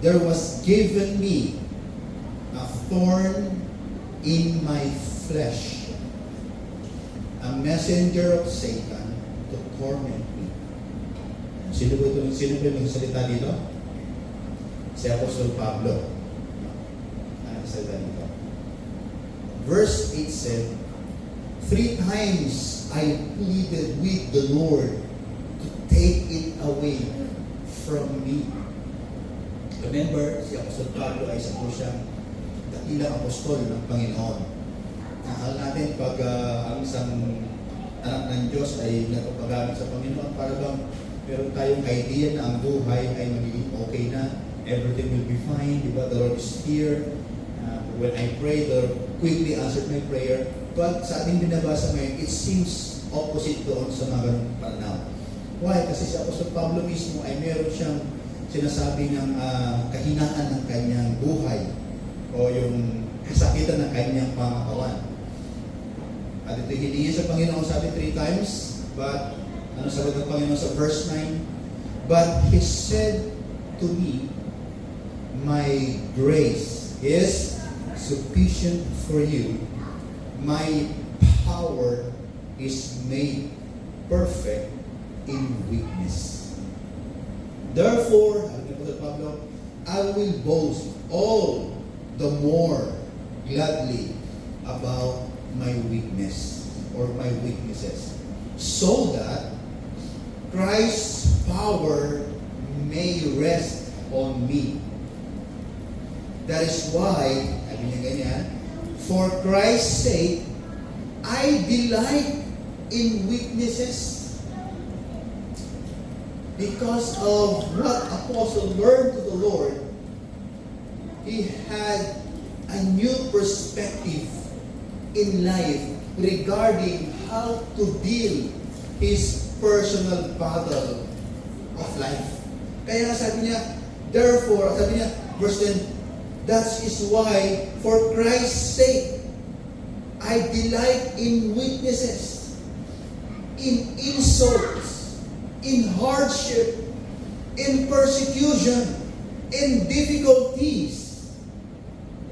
there was given me a thorn in my flesh, a messenger of Satan to torment me. Sino ba yung salita dito? Si Apostol Pablo. Ano salita dito? Verse 8 said, 3 times I pleaded with the Lord to take it away from me. Remember, si Apostol Pablo ay isa po siyang dakilang apostol ng Panginoon. Nakal natin pag ang isang anak ng Diyos ay nagpapagamit sa Panginoon, para bang meron tayong idea na ang buhay ay magiging okay na, everything will be fine, di ba? The Lord is here. When I pray, the Lord quickly answered my prayer. But sa ating binabasa ngayon, it seems opposite doon sa mga ganung pananaw. Why? Kasi si Apostol Pablo mismo ay meron siyang sinasabi ng kahinaan ng kanyang buhay o yung kasakitan ng kanyang pangatawan. At ito hiningi sa Panginoon, sabi 3 times, but ano sabi ng Panginoon sa verse 9? But He said to me, my grace is sufficient for you. My power is made perfect in weakness. Therefore, Pablo, I will boast all the more gladly about my weakness or my weaknesses, so that Christ's power may rest on me. That is why, sabi niya ganyan, for Christ's sake, I delight in weaknesses. Because of what Apostle learned to the Lord, he had a new perspective in life regarding how to deal his personal battle of life. Kaya sabi niya, therefore, sabi niya, verse 10, that is why, for Christ's sake, I delight in weaknesses, in insults, in hardship, in persecution, in difficulties.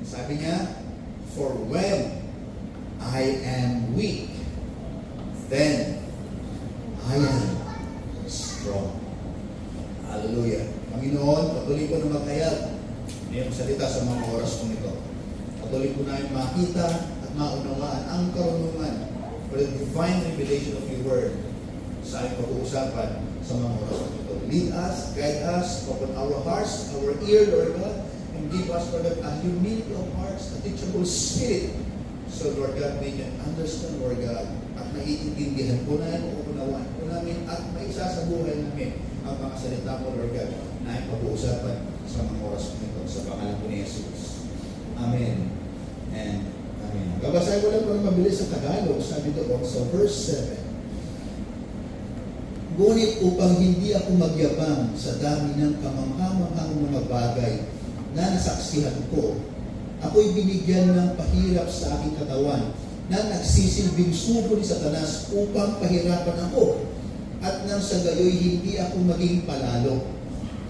And sabi niya, for when I am weak, then I am strong. Hallelujah. Panginoon, patuloy ko na maghayag ngayong salita sa mga oras kong ito. Patuloy ko na makita at maunawaan ang karunungan for the divine revelation of your word sa aking pag-uusapan sa mga oras kong ito. Lead us, guide us, open our hearts, our ear, Lord God, and give us, Lord God, a humility of hearts, a teachable spirit, so, Lord God, we can understand, Lord God, at naiintindihan po na yan, uunawaan po namin, at maisa sa buhay namin ang mga salita mo, Lord God, na ay pag-uusapan sa mga oras kong ito, sa pangalan po ni Jesus. Amen. And Amen. Babasahin ko lang po ng mabilis sa Tagalog, sabi doon sa verse 7. Ngunit upang hindi ako magyabang sa dami ng kamanghamanghang mga bagay na nasaksihan ko, ako'y binigyan ng pahirap sa aking katawan na nagsisilbing subo ni Satanas upang pahirapan ako, at nang sa gayoy hindi ako maging palalo.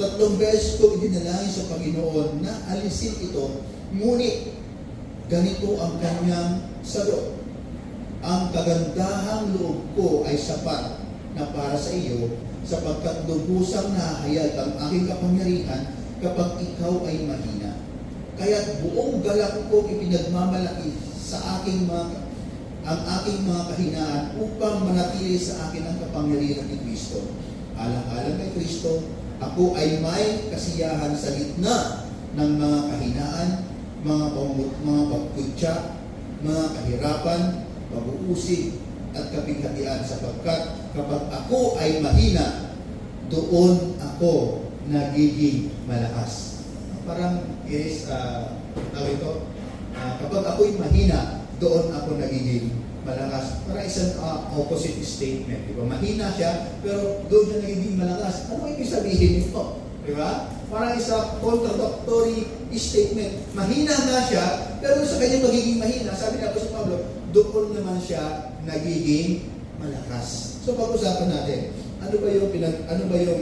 3 beses ko idinalangin sa Panginoon na alisin ito, ngunit ganito ang kanyang sagot: ang kagandahang loob ko ay sapat na para sa iyo, sapagkat lubusang nahayag ang aking kapangyarihan kapag ikaw ay mahina. Kaya't buong galak ko ipinagmamalaki sa ang aking mga kahinaan upang manatili sa akin ang kapangyarihan ni Kristo. Alang-alang kay Kristo, ako ay may kasiyahan sa gitna ng mga kahinaan, mga pagkutya, mga kahirapan, pag-uusig, at kapighatian, sapagkat kapag ako ay mahina, doon ako nagiging malakas. Parang is, kapag ako'y mahina, doon ako nagiging malakas. Parang isang opposite statement. Diba? Mahina siya, pero doon siya nagiging malakas. Ano ibig sabihin nito? Diba? Parang isang contradictory statement. Mahina nga siya, pero sa kanyang magiging mahina, sabi na po sa Pablo, doon naman siya nagiging malakas. So pag-usapan natin, ano ba yung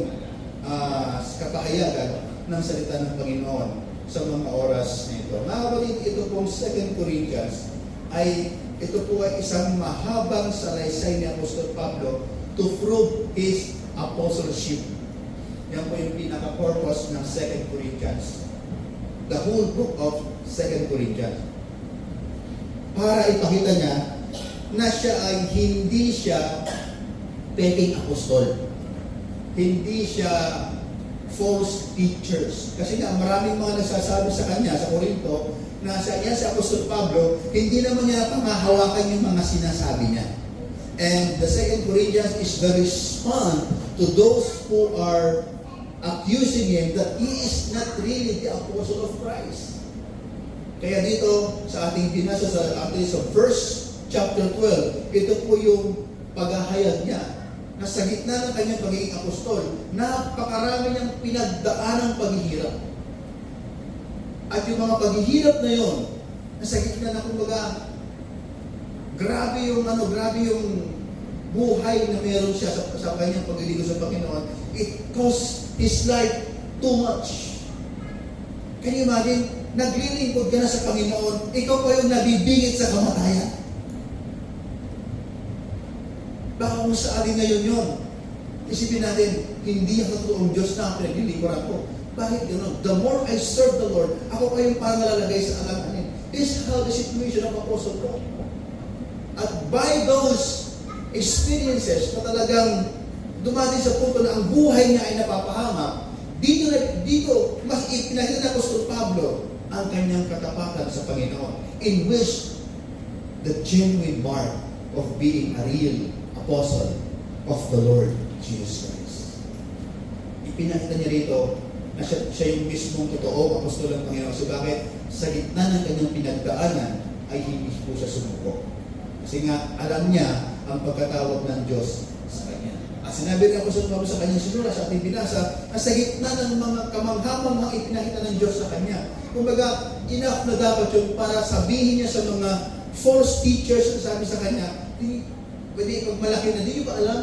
kapahayagan ng salita ng Panginoon sa mga oras na ito. Mga kapatid, ito pong 2 Corinthians ito po ay isang mahabang salaysay ni Apostol Pablo to prove his apostleship. Yan po yung pinaka-purpose ng 2 Corinthians. The whole book of 2 Corinthians. Para ipakita niya na siya ay hindi siya peking apostol. Hindi siya false teachers. Kasi nga maraming mga nagsasabi sa kanya sa Corinto na sa si Apostol Pablo, hindi naman niya pangahawakan yung mga sinasabi niya. And the 2 Corinthians is the response to those who are accusing him that he is not really the apostle of Christ. Kaya dito sa ating binasa sa verse chapter 12, ito po yung paghahayag niya na sa gitna ng kanyang pagiging apostol, napakarami niyang pinagdaanang paghihirap. At yung mga paghihirap na yon, na sa gitna na kumbaga, grabe yung buhay na meron siya sa kanyang pagliligo sa Panginoon, it cost his life too much. Can you imagine? Naglilingkod ka na sa Panginoon, ikaw pa yung nabibingit sa kamatayan. Baka kung sa alin ngayon yun, isipin natin, hindi ang totoong Diyos na ang pinaglilingkuran ko. Bakit gano'n? The more I serve the Lord, ako pa yung parang nalalagay sa alanganin. This is how the situation of Apostle Paul. At by those experiences na talagang dumating sa punto na ang buhay niya ay napapahamak, dito mas ipinakita ng Apostol Pablo ang kanyang katapatan sa Panginoon, in which the genuine mark of being a real apostle of the Lord Jesus Christ. Ipinakita niya rito na siya yung mismong totoong apostol ng Panginoon. So bakit? Sa gitna ng kanyang pinagdaanan ay hindi po siya sumuko. Kasi nga, alam niya ang pagkatawag ng Diyos sa kanya. At sinabi rin Apostol Pablo sa kanyang sinura, sa ating binasa, na sa gitna ng mga kamanghamanghang ipinakita ng Diyos sa kanya. Kumbaga, enough na dapat yung para sabihin niya sa mga false teachers na sabi sa kanya, pwede pag malaki na, di ba alam,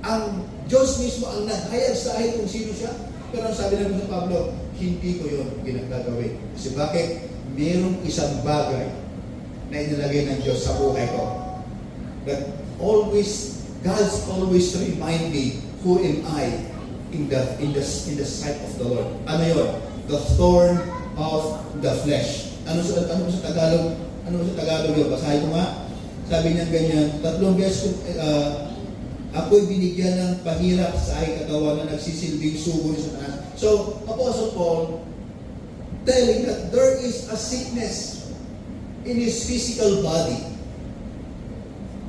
ang Diyos mismo ang naghayag sa akin kung sino siya. Pero ang sabi ng Pablo, hindi ko yun ginagagawin. Kasi bakit? Merong isang bagay na inilagay ng Diyos sa buhay ko. That God's always remind me, who am I in the sight of the Lord? Ano yun? The thorn of the flesh. Ano sa Tagalog? Ano sa Tagalog yun? Basahin ko nga. Sabi niya ganyan, 3 beses ako'y binigyan ng pahirap sa aking katawan na nagsisilbing sugo ni Satanas. So, Apostle Paul telling that there is a sickness in his physical body.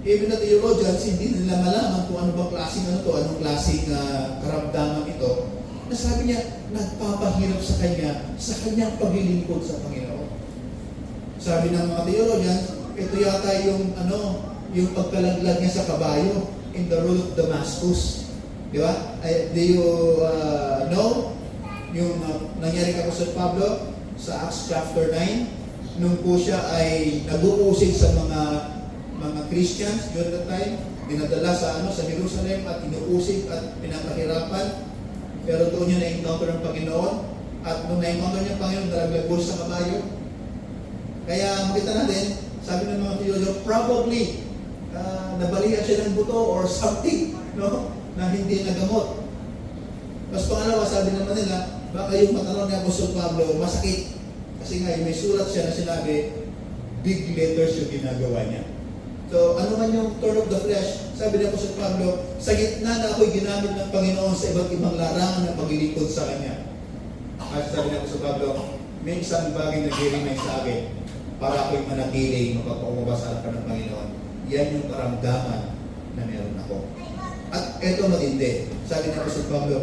Even the theologians, hindi nila malaman kung ano bang klaseng anong klaseng karamdaman ito. Nasabi niya, nagpapahirap sa kanyang paglilingkod sa Panginoon. Sabi ng mga theologians, ito yata yung pagkalaglag niya sa kabayo in the road of Damascus. Di ba? Do you know yung nangyari kay Apostol Pablo sa Acts chapter 9 nung po siya ay nag-uusig sa mga Christians during that time, dinadala sa Jerusalem at inuusig at pinapahirapan. Pero doon niya na-encounter ng Panginoon at nung na-encounter niya ang Panginoon, nalaglag po sa kabayo. Kaya makita natin, sabi ng mga theologians, probably nabalihan siya ng buto or something, no? Na hindi nagamot. Mas pangalawa, sabi naman nila, baka yung matanong ni Apostol Pablo, masakit. Kasi nga, may sulat siya na sinabi, big letters yung ginagawa niya. So, ano man yung thorn of the flesh, sabi ni Apostol Pablo, sa gitna na ako'y ginamit ng Panginoon sa iba't ibang larangan ng paglilingkod sa Kanya. At sabi ni Apostol Pablo, may isang bagay na girimay sa akin para ako'y manatiling mapagpakumaba sa harapan ng Panginoon. Yan yung karamdaman na meron ako. At eto matindi. Sabi ni Apostol Pablo,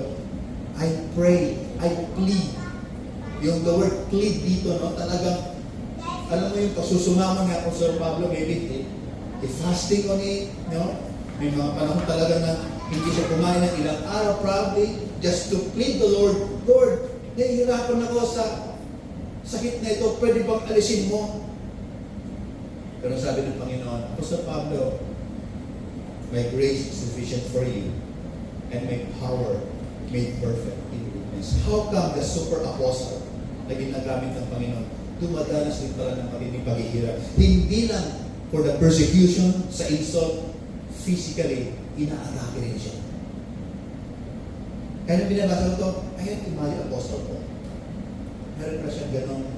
I pray, I plead. Yung the word plead dito, no? Talagang, alam mo yung pagsusumama ni Apostol Pablo, maybe fasting on it, no? May mga panahon talaga na hindi siya kumain ng ilang araw, probably, just to plead the Lord, Lord, nahihirapan ako sa sakit na ito, pwede bang alisin mo? Pero sabi ng Panginoon, Apostol Pablo, my grace is sufficient for you, and my power made perfect in weakness. How come the super apostle na ginagamit ng Panginoon dumadanas din pala ng matinding paghihirap? Hindi lang for the persecution, sa insult, physically, inaatake rin siya. Kaya nang binabasa ko ito, ayan imali apostle ko. Meron pa siya ganong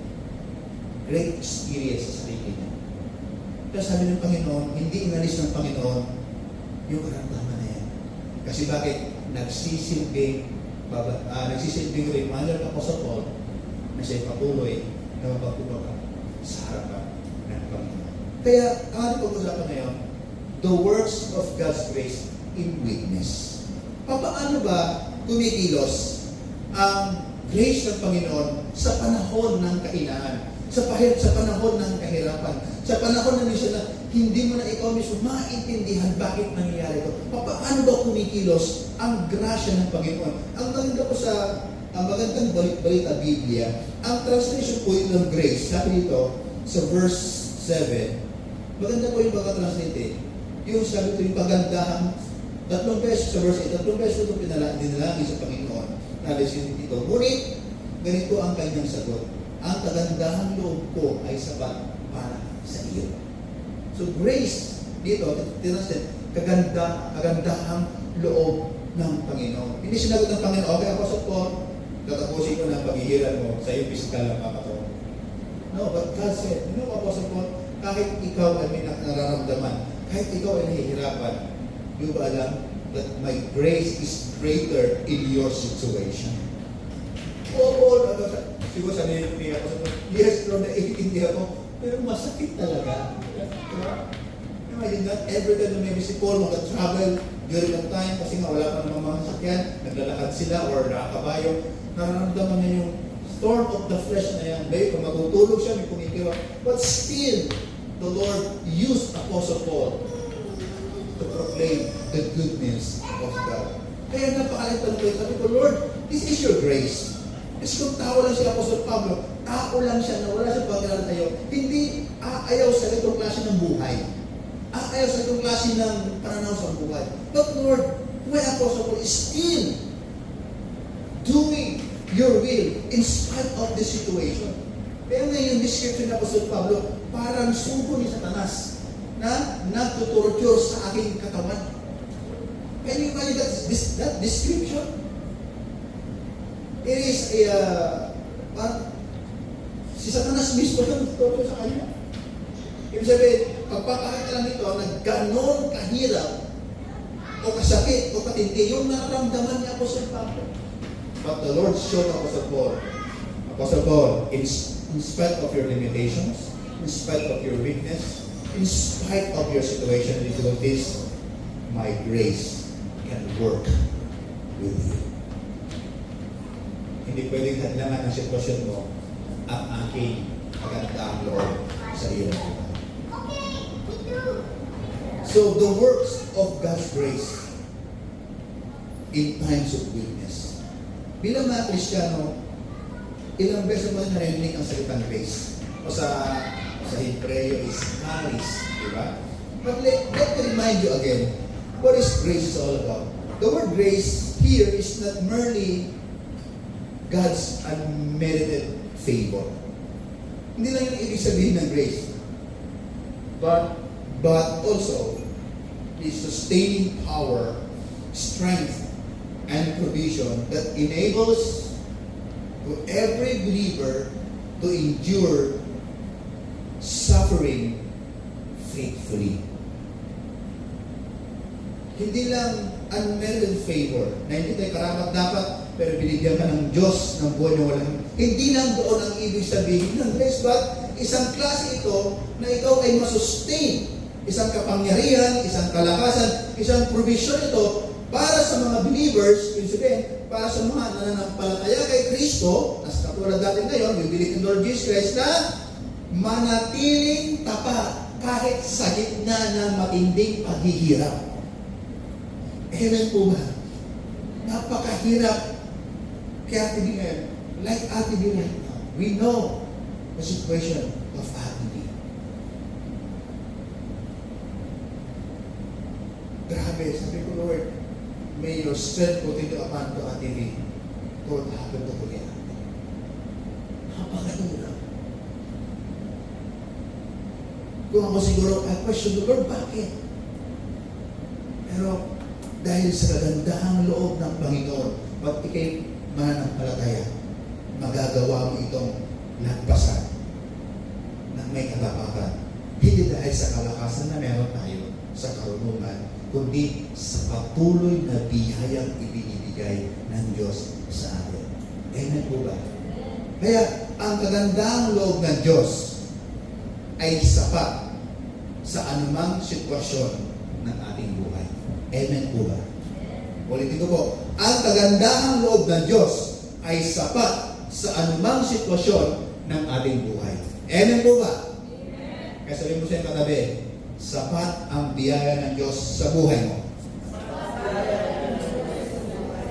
great experience sa sarili niya. Kaya sabi ng Panginoon, hindi inalis ng Panginoon yung karamdaman na yan. Kasi bakit? Nagsisilbing reminder ng Apostle Paul na siya patuloy na mapagkubaga sa harapan ng Panginoon. Kaya, ang ating pag-usapan ngayon, the works of God's grace in weakness. Paano ba kumikilos ang grace ng Panginoon sa panahon ng kahinaan, sa panahon ng kahirapan, sa panahon na minsan na hindi mo na ikaw mismo maintindihan bakit nangyayari ito. Paano ba kumikilos ang grasya ng Panginoon? Ang maganda po sa magandang balita Biblia, ang translation po yun ng grace, sabi dito sa verse 7, maganda po yung pagka-translate. Yung sabi ito yung pagandahan, tatlong beses sa verse 8, tatlong beses ito dinalangin sa Panginoon. Nalisin dito, ngunit ganito ang kanyang sagot. Ang kagandahang loob ko ay sapat para sa iyo. So grace, dito, tinasend, kagandahang loob ng Panginoon. Hindi sinagot ng Panginoon, okay, Apostle Paul, tatapusin ko ng paghihirap mo sa iyo physical na pagkataon. No, but God said, you know, Apostle Paul, kahit ikaw ay may nararamdaman, kahit ikaw ay nahihirapan, di ba alam that my grace is greater in your situation? Paul, siguro sabi niya ako, yes, Lord, naiintindihan ko, pero masakit talaga. Diba? Imagine that, every time na maybe si Paul mag-travel during that time, kasi nga wala pa namang mga sakyan, naglalakad sila or nakakabayo, nararamdaman niya yung storm of the flesh na yan. Bayo, kung matutulog siya, may kumikiwa. But still, the Lord used Apostle Paul to proclaim the good news of God. Kaya napakalit pa nito, sabi ko, Lord, this is your grace. Kasi kung tao lang si Apostol Pablo, tao lang siya na wala siyang pagkakaroon tayo, hindi aayaw sa itong klase ng buhay. Aayaw sa itong klase ng pananaw sa buhay. But Lord, my Apostle Paul is still doing your will in spite of the situation. Kaya ngayon, yung description ng Apostol Pablo, parang sugo ni Satanas na nagtutorture sa aking katawan. Can you imagine that description? It is si Satanas mismo lang nagtutorture sa kanya. Ibig sabihin, pagpapakita lang ito na ganon kahirap o kasakit o katindi yung nararamdaman ni Apostle Pablo. But the Lord showed Apostle Paul, in spite of your limitations, in spite of your weakness, in spite of your situation and difficulties, my grace can work with you. Hindi pwedeng hadlangan ang sitwasyon mo ang aking pagandang Lord sa iyo. So the works of God's grace in times of weakness. Bilang mga Kristiyano, ilang beses mo narinig ang salitang grace? O sa Hebreo is charis, di ba? But let me remind you again, what is grace all about? The word grace here is not merely God's unmerited favor. Hindi lang yung ibig sabihin ng grace. But also the sustaining power, strength, and provision that enables to every believer to endure suffering faithfully. Hindi lang unmerited favor, na hindi tayo karapat dapat, pero binigyan ka ng Diyos ng buhay na walang. Hindi lang doon ang ibig sabihin ng grace, but isang klase ito na ikaw ay masustain. Isang kapangyarihan, isang kalakasan, isang provision ito para sa mga believers, ibig sabihin, para sa mga nananampalataya kay Kristo, as katulad natin ngayon, we believe in Lord Jesus Christ, na manatiling tapat kahit sa gitna ng matinding paghihirap. Amen po ba? Napakahirap. Kaya Ate B, like Ate B right now, we know the situation of Ate B. Grabe, sabi ko, Lord, may your strength continue upon to activate toward happen to forget. Napakahirap. Kung ako siguro, I question the Lord, bakit? Pero dahil sa kagandahang loob ng Panginoon, pag ikay mananampalataya, magagawa mo itong lagpasan ng may katapatan. Hindi dahil sa kalakasan na meron tayo sa karunungan, kundi sa patuloy na biyayang ibinibigay ng Diyos sa atin. Amen po ba? Kaya, ang kagandahang loob ng Diyos ay sapat sa anumang sitwasyon ng ating buhay. Amen po ba? Ulitin ko po, ang kagandahang loob ng Diyos ay sapat sa anumang sitwasyon ng ating buhay. Amen po ba? Kaya sabihin mo sa iyong katabi, sapat ang biyaya ng Diyos sa buhay mo.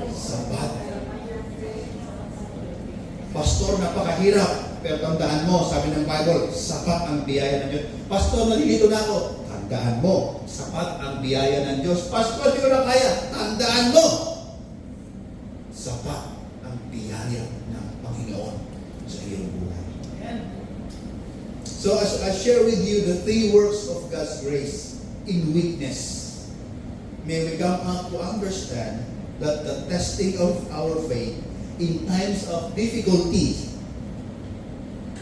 Sapat. Pastor, napakahirap. Pero tandaan mo, sabi ng Bible, sapat ang biyaya ng Diyos. Pastor, nalilito na ako. Tandaan mo, sapat ang biyaya ng Diyos. Pastor, di ko na kaya. Tandaan mo, sapat ang biyaya ng Panginoon sa iyong buhay. So as I share with you the three works of God's grace in weakness, may we come up to understand that the testing of our faith in times of difficulty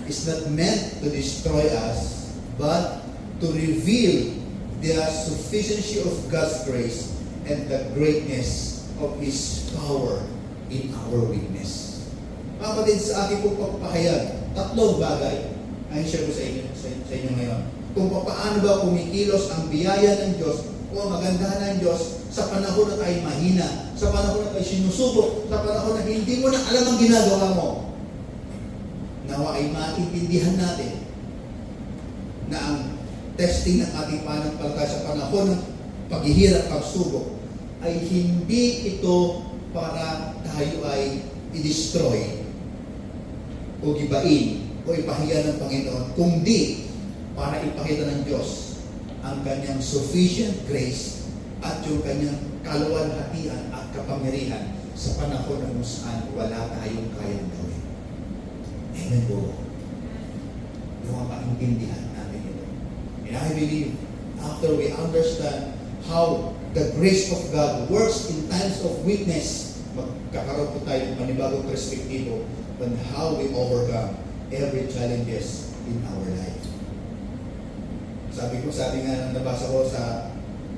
is not meant to destroy us, but to reveal the sufficiency of God's grace and the greatness of His power in our weakness. Kapatid, sa aking pong pagpapahayag, tatlong bagay ay share ko sa inyo ngayon. Kung paano ba kumikilos ang biyaya ng Diyos o ang magandahan ng Diyos sa panahon na tayo mahina, sa panahon na tayo sinusubok, sa panahon na hindi mo na alam ang ginagawa mo. Nawa ay maintindihan natin na ang testing ng ating pananampalataya sa panahon ng paghihirap, pagsubok, ay hindi ito para tayo ay i-destroy o gibain o ipahiya ng Panginoon, kundi para ipakita ng Diyos ang kanyang sufficient grace at yung kanyang kaluwalhatian at kapangyarihan sa panahon na kung saan wala tayong kayang gawin. Amen po. Yung maintindihan natin ito. And I believe, after we understand how the grace of God works in times of weakness, magkakaroon po tayo ng panibagong perspektibo on how we overcome every challenges in our life. Sabi nga, nabasa ko sa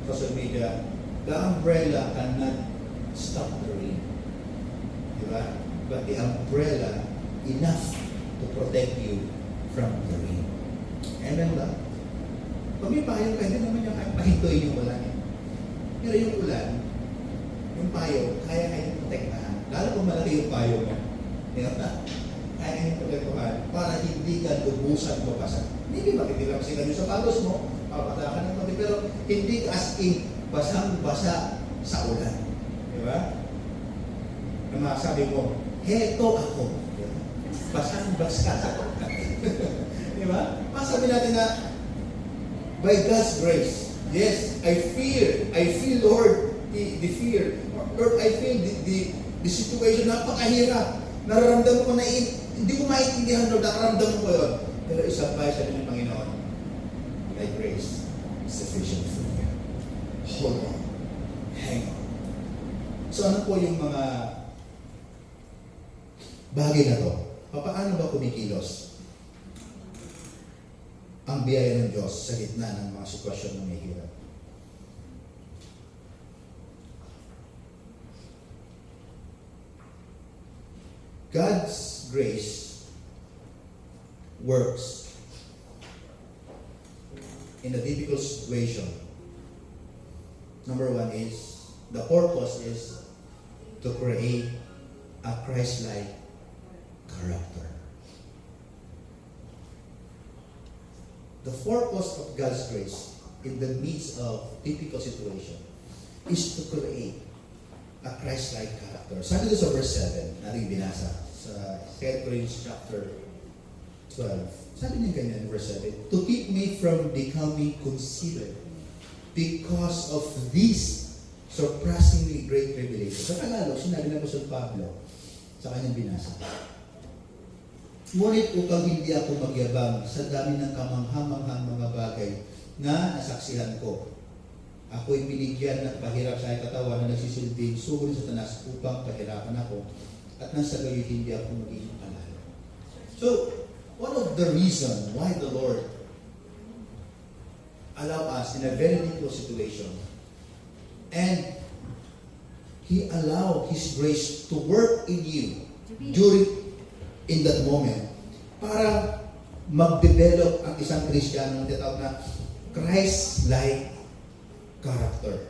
social media, the umbrella cannot stop the rain. Diba? But the umbrella enough to protect you from the rain. Amen ba? Pag may payong ka, hindi naman yung pahintuin yung ulan. Pero yung ulan, yung payo, kaya kayong protektahan. Lalo kung malaki yung payo mo. Diba? Kaya kayong protektahan para hindi ka lubusan o pasan. Hindi ba kitila kasi sa palos mo, papatakan ng konti, pero hindi as in basang-basa sa ulan. Diba? Na masabi mo, heto ako. Diba? Basang-basa sa ulan. Diba? Masabi natin na, by God's grace, yes, I feel, Lord, the fear. Lord, I feel the situation, napakahirap. Nararamdaman ko na, hindi ko maintindihan, Lord, nararamdaman ko yun. Pero isa pa, sabi ng Panginoon, my grace is sufficient for you. Hold on. Hang on. So ano po yung mga bagay na to? Paano ba kumikilos ang biyaya ng Diyos sa gitna ng mga sitwasyon na may hirap? God's grace works in a difficult situation. Number one is, the purpose is to create a Christ-like character. The purpose of God's grace in the midst of difficult situation is to create a Christ-like character. Sabi dito sa verse 7, natin binasa sa 2 Corinthians chapter 12. Sabi niya ganyan, verse 7, to keep me from becoming conceited because of these surpassingly great revelation. Sa Tagalog, sinabi ng Apostol Pablo sa kanyang binasa. Ngunit upang hindi ako magyabang sa dami ng kamanghamanghang mga bagay na nasaksihan ko, ako'y binigyan ng pahirap sa aking katawan na nagsisilbing sugo sa Satanas upang pahirapan ako at nang sa gayon hindi ako magiging panalo. So, one of the reason why the Lord allow us in a very difficult situation, and He allowed His grace to work in you in that moment para mag-develop ang isang Kristiyano ng tinatawag na Christ-like character.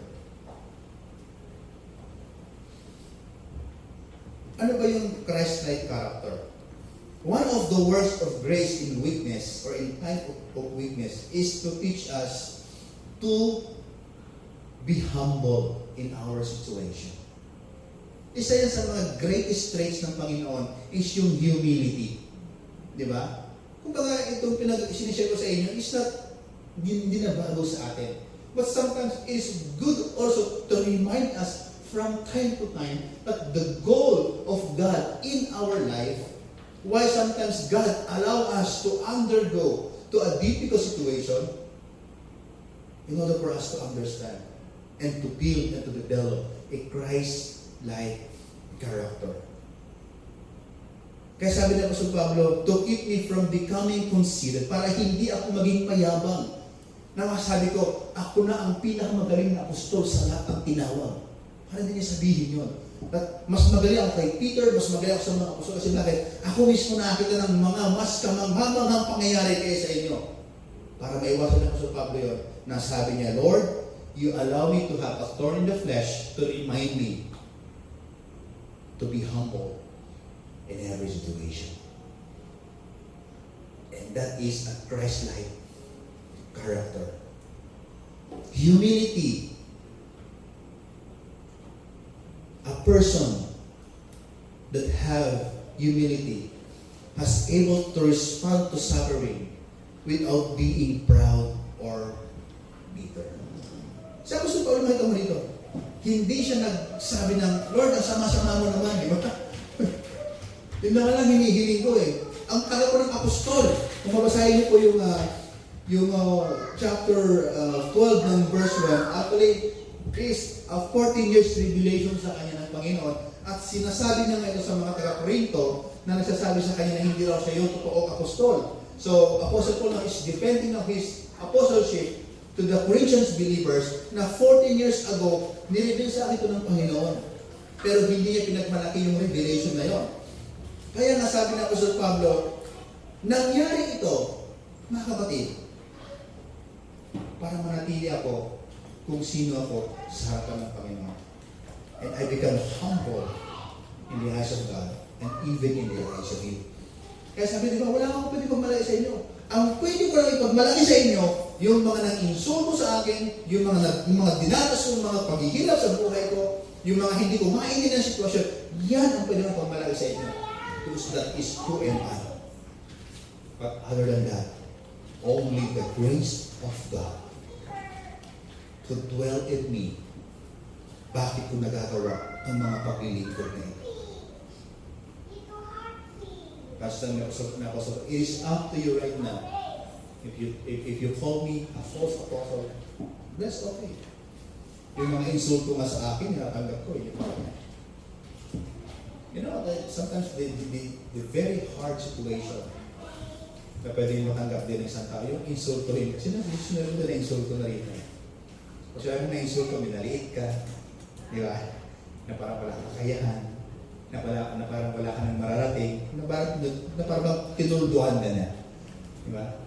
Ano ba yung Christ-like character? One of the works of grace in weakness or in time of weakness is to teach us to be humble in our situation. Isa yan sa mga greatest traits ng Panginoon is yung humility. Di ba? Kung baga itong sinishare ko sa inyo is not hindi na bago sa atin. But sometimes it is good also to remind us from time to time that the goal of God in our life, why sometimes God allow us to undergo to a difficult situation in order for us to understand and to build and to develop a Christ-like character. Kaya sabi ng Apostol Pablo, to keep me from becoming conceited, para hindi ako maging mayabang. Na masabi ko, ako na ang pinakamagaling na apostol sa lahat ng tinawag. Para hindi niya sabihin yun. At mas magaling ako kay Peter, mas magaling ako sa mga apostol. Kasi bakit? Ako mismo nakakita ng mga mas kamanghamanghang pangyayari kaya sa inyo. Para maiwasan ng Apostol Pablo yun, na sabi niya, Lord, you allow me to have a thorn in the flesh to remind me to be humble in every situation. And that is a Christ-like character. Humility. A person that have humility has able to respond to suffering without being proud or bitter. Sa Apostol Paulo, makita mo dito, hindi siya nagsabi ng, Lord, ang sama-sama mo naman, di ba? Yun na lang hinihiling ko eh. Ang taga ko ng apostol, kung mabasahin niyo po yung chapter 12 ng verse 1, actually, is a 14 years tribulation sa kanya ng Panginoon, at sinasabi niya ngayon sa mga taga-Korinto na nagsasabi sa kanya na hindi raw siya yung totoong apostol. So, Apostle Paul now is defending of his apostleship to the Corinthians believers na 14 years ago, nireveal sa akin ito ng Panginoon. Pero hindi niya pinagmalaki yung revelation na yon. Kaya nasabi ng Apostol Pablo, nangyari ito, mga kapatid, para manatili ako kung sino ako sa harapan ng Panginoon. And I become humble in the eyes of God and even in the eyes of you. Kaya sabi, di ba, wala akong pwede pagmalaki sa inyo. Ang pwede ko lang ipagmalaki sa inyo, yung mga nag-insulto sa akin, yung mga dinatas, yung mga paghihirap sa buhay ko, yung mga hindi ko maintindihan ng sitwasyon, yan ang pwede kong pagmalaki sa inyo. Because that is who am I. But other than that, only the grace of God to dwell in me. Bakit ko nagagawa ang mga paglilingkod na ito? Kasi it is up to you right now. If you call me a false apostle, that's okay. Yung mga insulto nga sa akin, nakatanggap ko. You know, sometimes the very hard situation na pwede yung matanggap din ng isang tao, yung insulto rin. Kasi sinunod na insulto na rin. Kasi yung na-insulto, minaliit ka, di ba? Na parang wala kang kakayahan, na parang wala ka nang mararating, na parang tinulduhan ka na. Di ba?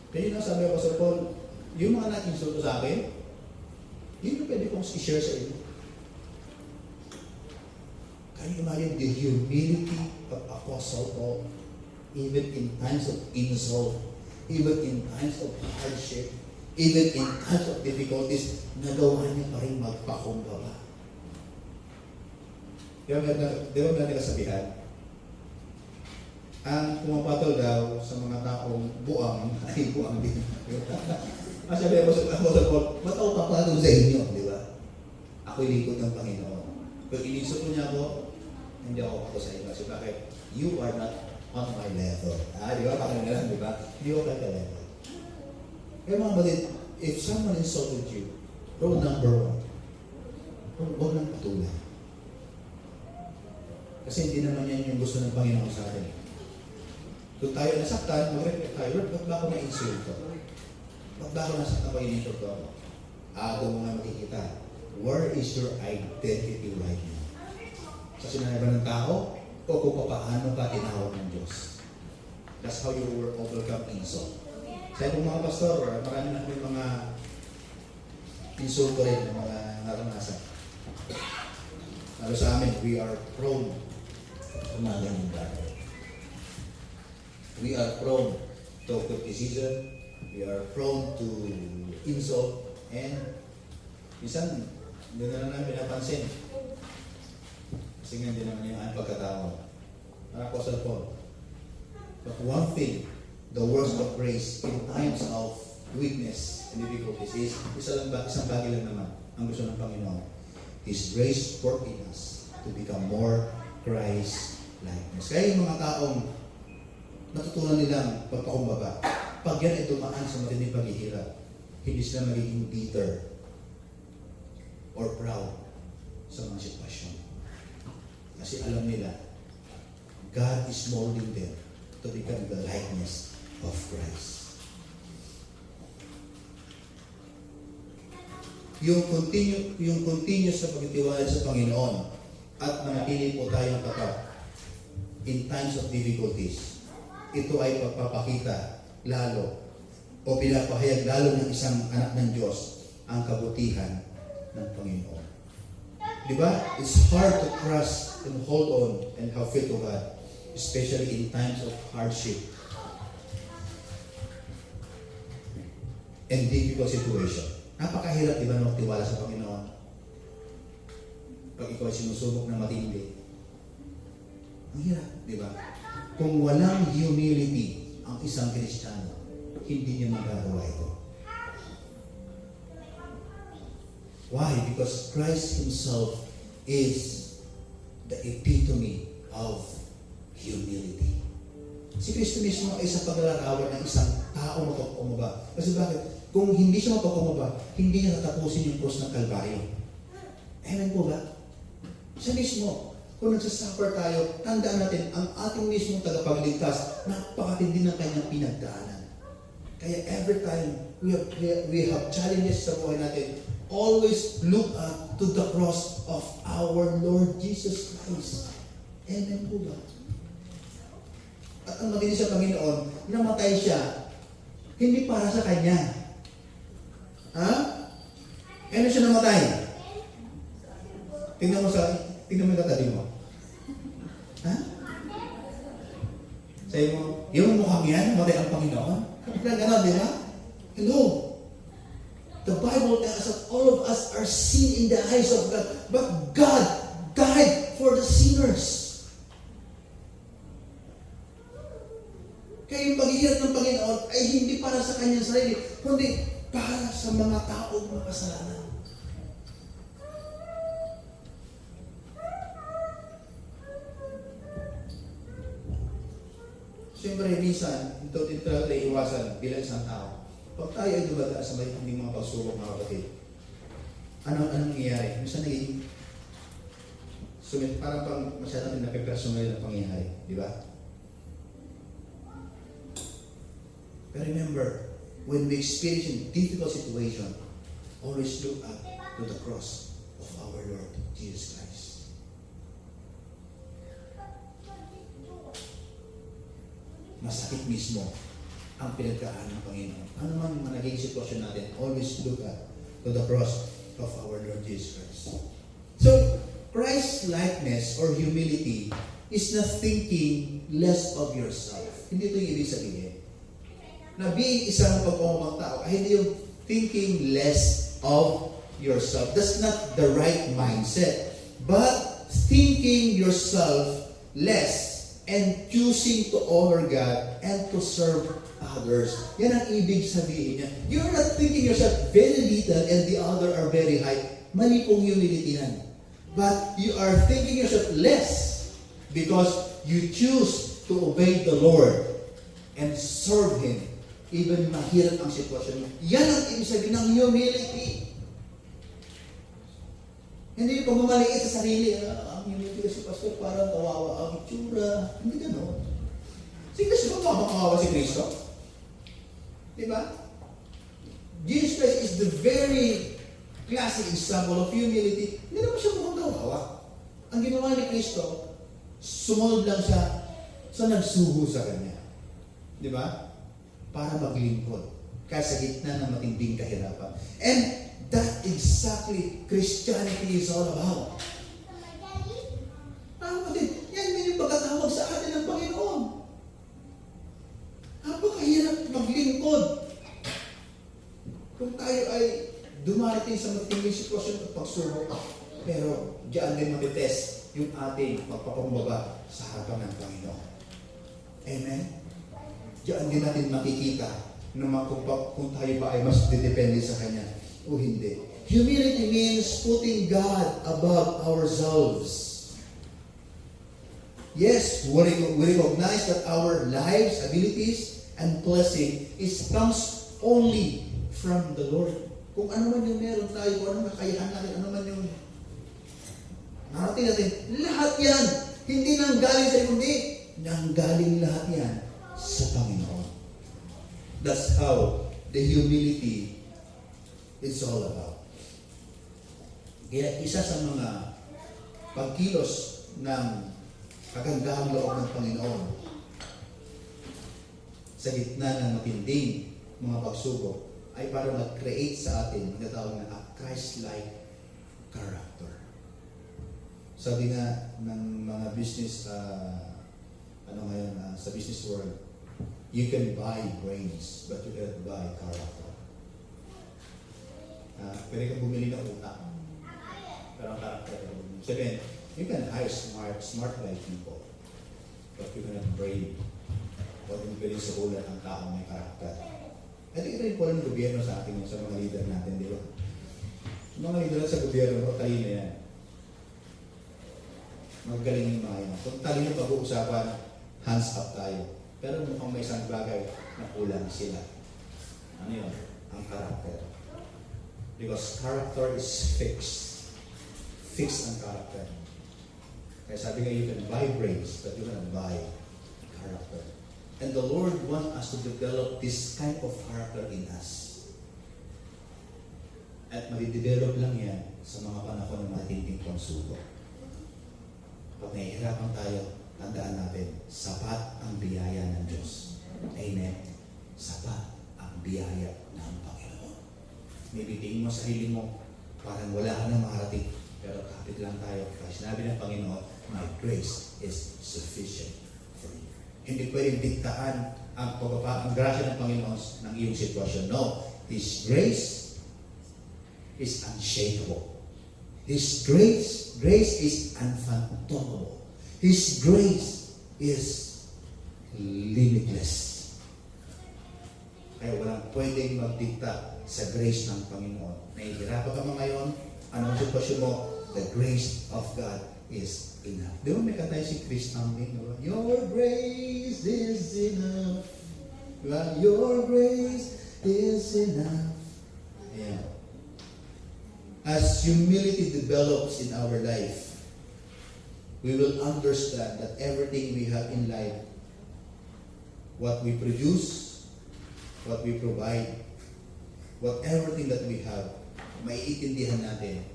Kaya yun ang sabi ko sa Paul, yung mga na-insulto sa akin, yun yung pwede kong i-share sa inyo. Can you imagine the humility of Apostle Paul, even in times of insult, even in times of hardship, even in times of difficulties, nagawa niya pa rin magpakumbaba. Di ba natin kasabihan? Ang pumapatol daw sa mga taong buang ay buang din. Sabi mo sa Paul, ba't ako papatong sa inyo, di ba? Ako'y lingkod ng Panginoon. Pag iniso ko niya ako, hindi ako sa inyo. Kasi bakit? You are not on my level. Di ba? Bakit nga lang, di ba? Hindi ako kaka-level. Kaya mga balit, if someone insulted you, rule number 1, huwag lang patuloy. Kasi hindi naman yan yung gusto ng Panginoon sa atin. Kung tayo nasaktan, mag-reflect tayo, Lord, ba't ba ako na-insulto? Ba't ba ako nasaktan ko in-insulto ako? Doon mo nga makikita, where is your identity right now? Sa sinabi ng tao, o kung paano ka tinawag ng Diyos. That's how you will overcome insult. Sa ibang mga pastor, marami na kami mga insulto rin, mga naranasan. Lalo sa amin, we are prone to mga ganyan bagay. We are prone to criticism, we are prone to insult, and minsan, hindi na lang namin napansin. Kasi nga hindi naman yung ang pagkatawag. Apostle Paul. But one thing, the works of grace in times of weakness and difficulties is isang bagay lang naman ang gusto ng Panginoon. His grace work in us to become more Christ-likeness. Kaya yung mga taong natutunan nilang pagpakumbaba, pag yan ay dumaan sa matinding paghihirap, hindi sila magiging bitter or proud sa mga sitwasyon. Kasi alam nila, God is molding them to become the likeness of Christ. Yung continue sa pagtitiwala sa Panginoon at manatili po tayong tapat in times of difficulties, ito ay pagpapakita lalo o pinapahayag lalo ng isang anak ng Diyos ang kabutihan ng Panginoon. Diba? It's hard to trust and hold on and have faith to God, especially in times of hardship and difficult situation. Napakahirap, di ba, na magtiwala sa Panginoon? Pag ikaw ay sinusubok na matindi. Ang hirap, di ba? Kung walang humility ang isang Kristiyano, hindi niya magagawa ito. Why? Because Christ Himself is the epitome of humility. Si Kristo mismo ay sa paglalarawan ng isang tao mapagkumaba. Kasi bakit? Kung hindi siya mapagkumaba, hindi niya natapusin yung cross ng Kalbaryo. Amen po ba? Siya mismo, kung nagsasuffer tayo, tandaan natin, ang ating mismong tagapagligtas, napakatindi ng kanyang pinagdaanan. Kaya every time we have challenges sa buhay natin, always look up to the cross of our Lord Jesus Christ. Amen po ba? At ang magiging sa Panginoon, namatay siya, hindi para sa Kanya. Ha? Ano siya namatay? Tingnan mo yung katabi mo. Ha? Sabi mo, yung mukhang yan, namatay ang Panginoon? Gano'n, di ba? Hello? The Bible tells us that all of us are sin in the eyes of God, but God died for the sinners. Kaya yung paghihirap ng Panginoon ay hindi para sa kanyang sarili, kundi para sa mga taong makasalanan. Siyempre, minsan, ito talaga iwasan bilang isang tao. Pag tayo ay dumaga sa may mga pagsubok, mga kapatid, anong nangyayari? Minsan naging parang pang masyadong napipersonal ng pangyayari. Di ba? But remember, when we experience a difficult situation, always look up to the cross of our Lord Jesus Christ. Masakit mismo ang pinagkaan ng Panginoon. Ano man naging sitwasyon natin, always look up to the cross of our Lord Jesus Christ. So, Christ-likeness or humility is not thinking less of yourself. Hindi ito yung ibig sabihin. Na being isang pagpapamang tao ay hindi yung thinking less of yourself. That's not the right mindset. But thinking yourself less and choosing to honor God and to serve others. Yan ang ibig sabihin niya. You're not thinking yourself very little and the other are very high. Mali pong humility yan. But you are thinking yourself less because you choose to obey the Lord and serve Him. Even mahirap ang sitwasyon mo. Yan ang ibig sabihin ng humility. Hindi yung pagmamaliit sa sarili. Ang humility kasi pastor, parang kawawa ang itsura. Hindi gano'n. Kasi ba makawawa si Kristo? Diba? Jesus Christ is the very classic example of humility. Hindi naman siya mukhang kawawa. Ang ginawa ni Kristo, sumunod lang siya sa nagsugo sa Kanya. Diba? Para maglingkod. Kahit sa gitna ng matinding kahirapan. And that exactly Christianity is all about. Yan din yung pagkatawag sa atin ng Panginoon. Napakahirap maglingkod. Kung tayo ay dumarating sa matinding sitwasyon at pagsubok, pero diyan din matitest yung ating pagpapakumbaba sa harapan ng Panginoon. Amen? Diyan din natin makikita kung tayo ba ay mas didepende sa Kanya o hindi. Humility means putting God above ourselves. Yes, we recognize that our lives, abilities, and blessing comes only from the Lord. Kung ano man yung meron tayo, kung ano kakayahan natin, ano man yung narating natin, lahat yan, hindi nang galing sa kundi, nang galing lahat yan sa Panginoon. That's how the humility is all about. Kaya isa sa mga pagkilos ng kagandahang loob ng Panginoon sa gitna ng matinding mga pagsubok ay para mag-create sa atin ang natawag na a Christ-like character. Sabi nga ng mga business, sa business world, you can buy brains, but you cannot buy character. Pwede kang bumili ng utak, pero ang character ka bumili. Sabihin, you can hire smart-like people, but you cannot brave. Huwag yung pwede sa ulan ang taong may karakter. At ito rin po ng gobyerno sa atin, sa mga leader natin, di ba? Mga leader sa gobyerno, talino yan. Magaling yung mga yan. Kung talino pag-uusapan, hands up tayo. Pero mukhang may isang bagay na kulang sila. Ano yun? Ang karakter. Because character is fixed. Fixed ang character. Kaya sabi nga, you can buy brains, but you cannot buy character. And the Lord wants us to develop this kind of character in us. At madidevelop lang yan sa mga panahon ng matinding pagsubok. Pag nahihirapan tayo, tandaan natin, sapat ang biyaya ng Diyos. Amen. Sapat ang biyaya ng Panginoon. Maybe tingin mo sa sarili mo, parang wala ka na makarating. Pero kapit lang tayo. Kasi sinabi ng Panginoon, my grace is sufficient for you. Hindi pwedeng diktaan ang grasya ng Panginoon ng iyong sitwasyon. No. His grace is unshakable. His grace is unfathomable. His grace is limitless. Kaya walang pwedeng magdikta sa grace ng Panginoon. Nahihirapan ka mo ngayon, anong sitwasyon mo? The grace of God is enough. Di ba may katay si Chris Amin? Your grace is enough. Diba? Your grace is enough. Yeah. As humility develops in our life, we will understand that everything we have in life, what we produce, what we provide, everything that we have, maiintindihan natin,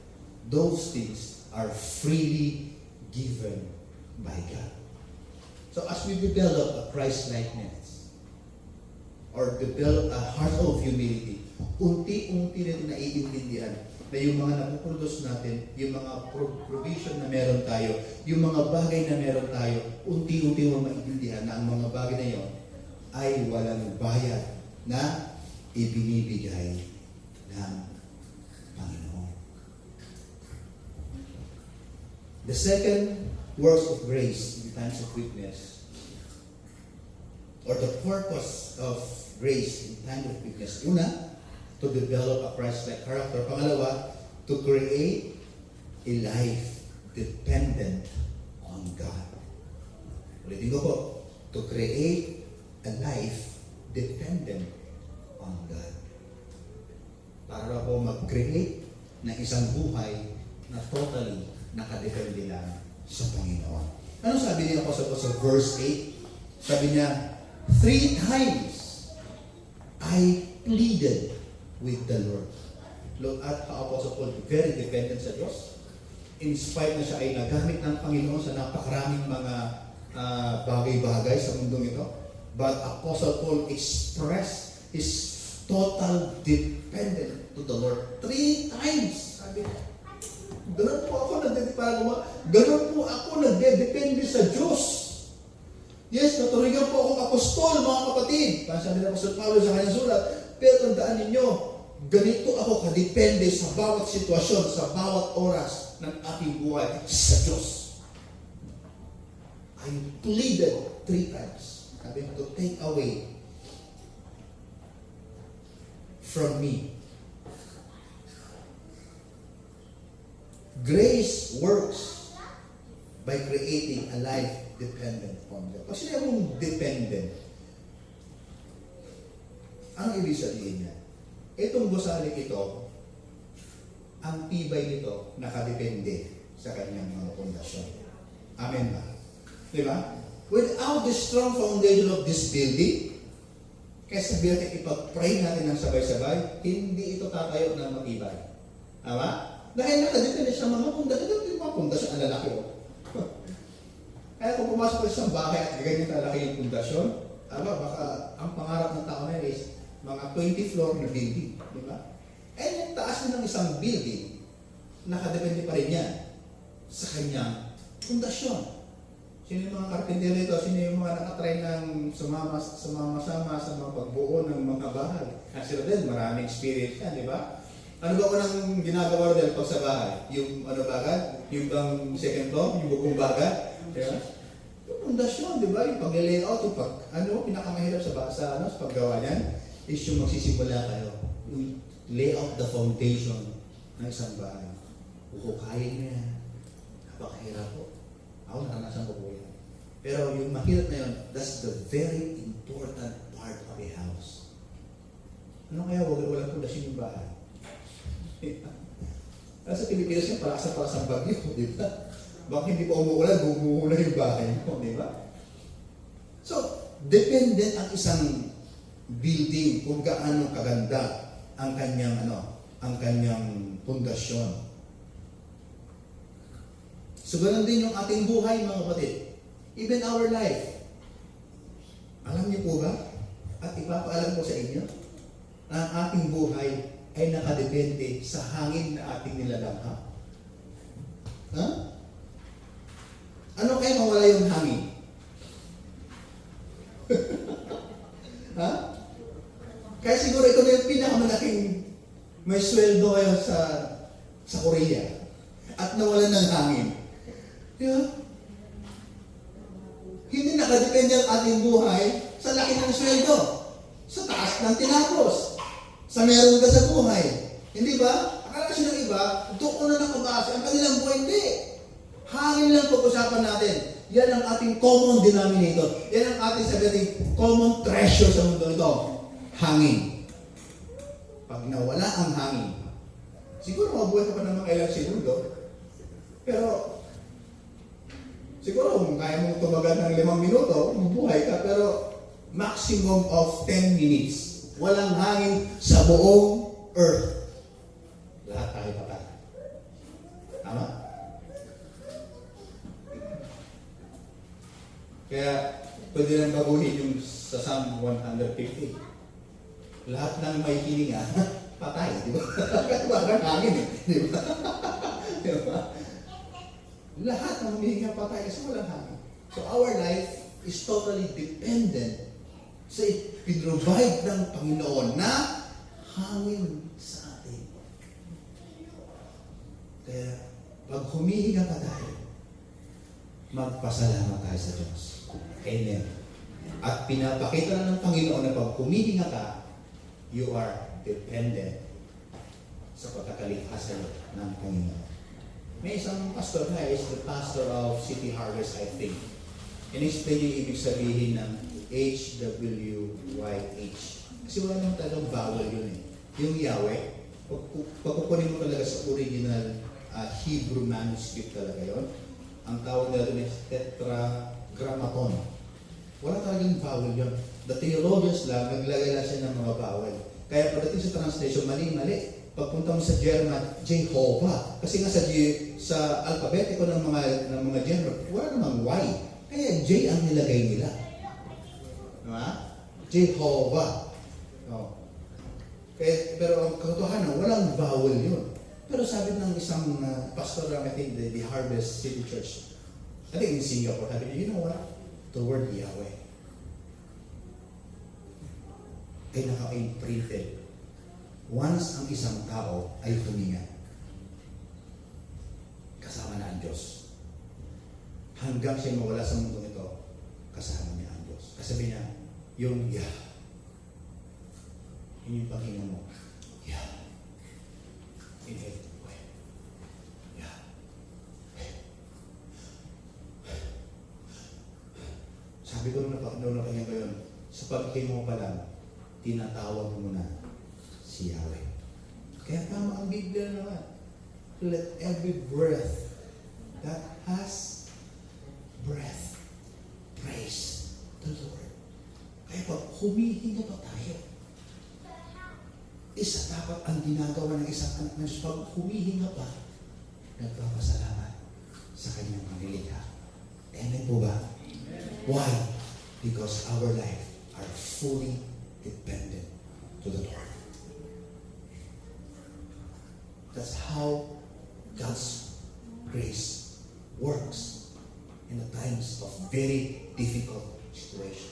those things are freely given by God. So as we develop a Christ-likeness, or develop a heart of humility, unti-unti natin naiintindihan na yung mga napuproduce natin, yung mga provision na meron tayo, yung mga bagay na meron tayo, unti-unti mo maintindihan na ang mga bagay na yon ay walang bayad na ibinibigay ng Panginoon. The second works of grace in times of weakness or the purpose of grace in time of weakness. Una, to develop a Christ-like character. Pangalawa, to create a life dependent on God. Ulitin ko po, to create a life dependent on God. Para po mag-create ng isang buhay na totally nakadepende lang sa Panginoon. Ano sabi niya po sa verse 8? Sabi niya, 3 times I pleaded with the Lord. Look at how Apostle Paul, very dependent sa Diyos. In spite na siya ay nagamit ng Panginoon sa napakaraming mga bagay-bagay sa mundong ito. But Apostle Paul expressed his total dependence to the Lord 3 times. Sabi niya, ganun po ako nagdedepende sa Diyos. Yes, naturingan po akong apostol, mga kapatid. Sabi ng Apostol Paulo sa kanyang sulat. Pero tandaan ninyo, ganito ako kadepende sa bawat sitwasyon, sa bawat oras ng ating buhay sa Diyos. I pleaded 3 times. Sabi to take away from me. Grace works by creating a life dependent on God. Pag sinabi mong dependent, ang ibig sabihin niya, itong gusali ito, ang tibay nito nakadepende sa kanyang mga pundasyon. Amen ba? Diba? Without the strong foundation of this building, kaya sabihin natin ipag-pray natin ng sabay-sabay, hindi ito tatayo ng matibay. Tama? Dahil nakadepende sa mga pundasyon. Ito yung mga pundasyon, ang lalaki o. Kaya kung pumasok ko sa isang bahay at ganyan kalaki yung pundasyon, baka ang pangarap ng tao na yun is mga 20 floor na building. Di ba? Eh, yung taas ng isang building, nakadepende pa rin yan sa kanyang pundasyon. Sino yung mga karpintero ito? Sino yung mga nakatry ng sumama-sama sa mga pagbuo ng mga bahay? Kasi rin, maraming experience yan, di ba? Ano ba ko nang ginagawa rin pag sa bahay? Yung ano bagay? Yung bang second floor? Yung bukong bagay? Di ba? Yung pundasyon, di ba? Yung pag-layout, yung pinakamahirap sa paggawa niyan is yung magsisimula kayo. Yung lay out the foundation ng isang bahay. Huhukayin niya yan. Napakahirap po. Ako nakanasan ko po yan. Pero yung mahirap na yun, that's the very important part of a house. Ano kaya walang pundasyon yung bahay? Sa Pilipinas yung palaksan bagyo, di ba? Baka hindi pa umuulan, bumuulan yung bahay mo, di ba? So, dependent ang isang building kung gaano kaganda ang kanyang pundasyon. So, ganun din yung ating buhay, mga kapatid. Even our life. Alam niyo po ba? At ipapaalam ko sa inyo, ang ating buhay ay nakadepende sa hangin na ating nilalamha. Ha? Ano kaya mawala yung hangin? Ha? Kaya siguro ito na yung pinakamalaking may sweldo kayo sa Korea at nawalan ng hangin. Di ba? Hindi nakadepende ang ating buhay sa laki ng sweldo, sa taas ng tinapos, sa meron ka sa buhay. Hindi ba? Akala kasi ng iba, doon na nakabase ang kanilang buhay. Hindi. Hangin lang pag-usapan natin. Yan ang ating common denominator. Yan ang ating sabihin, common treasure sa mundo ito. Hangin. Pag nawala ang hangin, siguro mabuhay ka pa ng mga ilang segundo. Pero, siguro kung kaya mong tumagal ng 5 minuto, mabuhay ka. Pero, maximum of 10 minutes. Walang hangin sa buong earth. Lahat tayo patay. Tama? Kaya, pwede lang baguhin yung sa Psalm 150. Lahat ng may hininga, patay, di ba? Kasi walang hangin eh, di ba? Di ba? Lahat ng humihinga patay kasi walang hangin. So our life is totally dependent sa ipinrovide ng Panginoon na hangin sa atin. Kaya, pag humihinga pa tayo, magpasalamat tayo sa Diyos. Amen. At pinapakita na ng Panginoon na pag humihinga ka, you are dependent sa pagkakalikhasan ng Panginoon. May isang pastor na is the pastor of City Harvest, I think. In-explain yung ibig sabihin ng HWYH. Kasi wala naman talagang vowel yun eh. Yung Yahweh, pagkukunin mo talaga sa original Hebrew manuscript talaga yun. Ang tawag nila doon is tetragrammaton. Wala talagang vowel yun. The theologians lang, naglagay lang siya ng mga vowel. Kaya pagdating sa translation, mali-mali. Pagpunta mo sa German, Jehovah. Kasi nga sa alpabetiko ng mga German, wala namang Y. Kaya J ang nilagay nila. Diba? Jehovah. Oh. Kaya, pero ang katotohanan, walang vowel yun. Pero sabi ng isang pastor lang, I think, the Harvest City Church, I think in Singapore, sabi niya, you know what? The word Yahweh ay naka-imprinted once ang isang tao ay huminga. Kasama na ang Diyos. Hanggang siya mawala sa mundo ito, kasama niya ang Diyos. Kasabi niya, yung Yah. Yun yung paghinga mo. Yah. Inhale. Yah. Sabi ko nung napahinga ko yun, sa paghinga mo pa lang, tinatawag mo na si Yahweh. Kaya tama ang Biblia naman. Let every breath that has breath praise the Lord. Kaya pag humihinga pa tayo, isa dapat ang ginagawa ng isang anak ng Diyos, pag humihinga pa, nagpapasalamat sa kanyang panilikha. Amen po ba? Why? Because our life are fully dependent to the Lord. That's how God's grace works in the times of very difficult situation.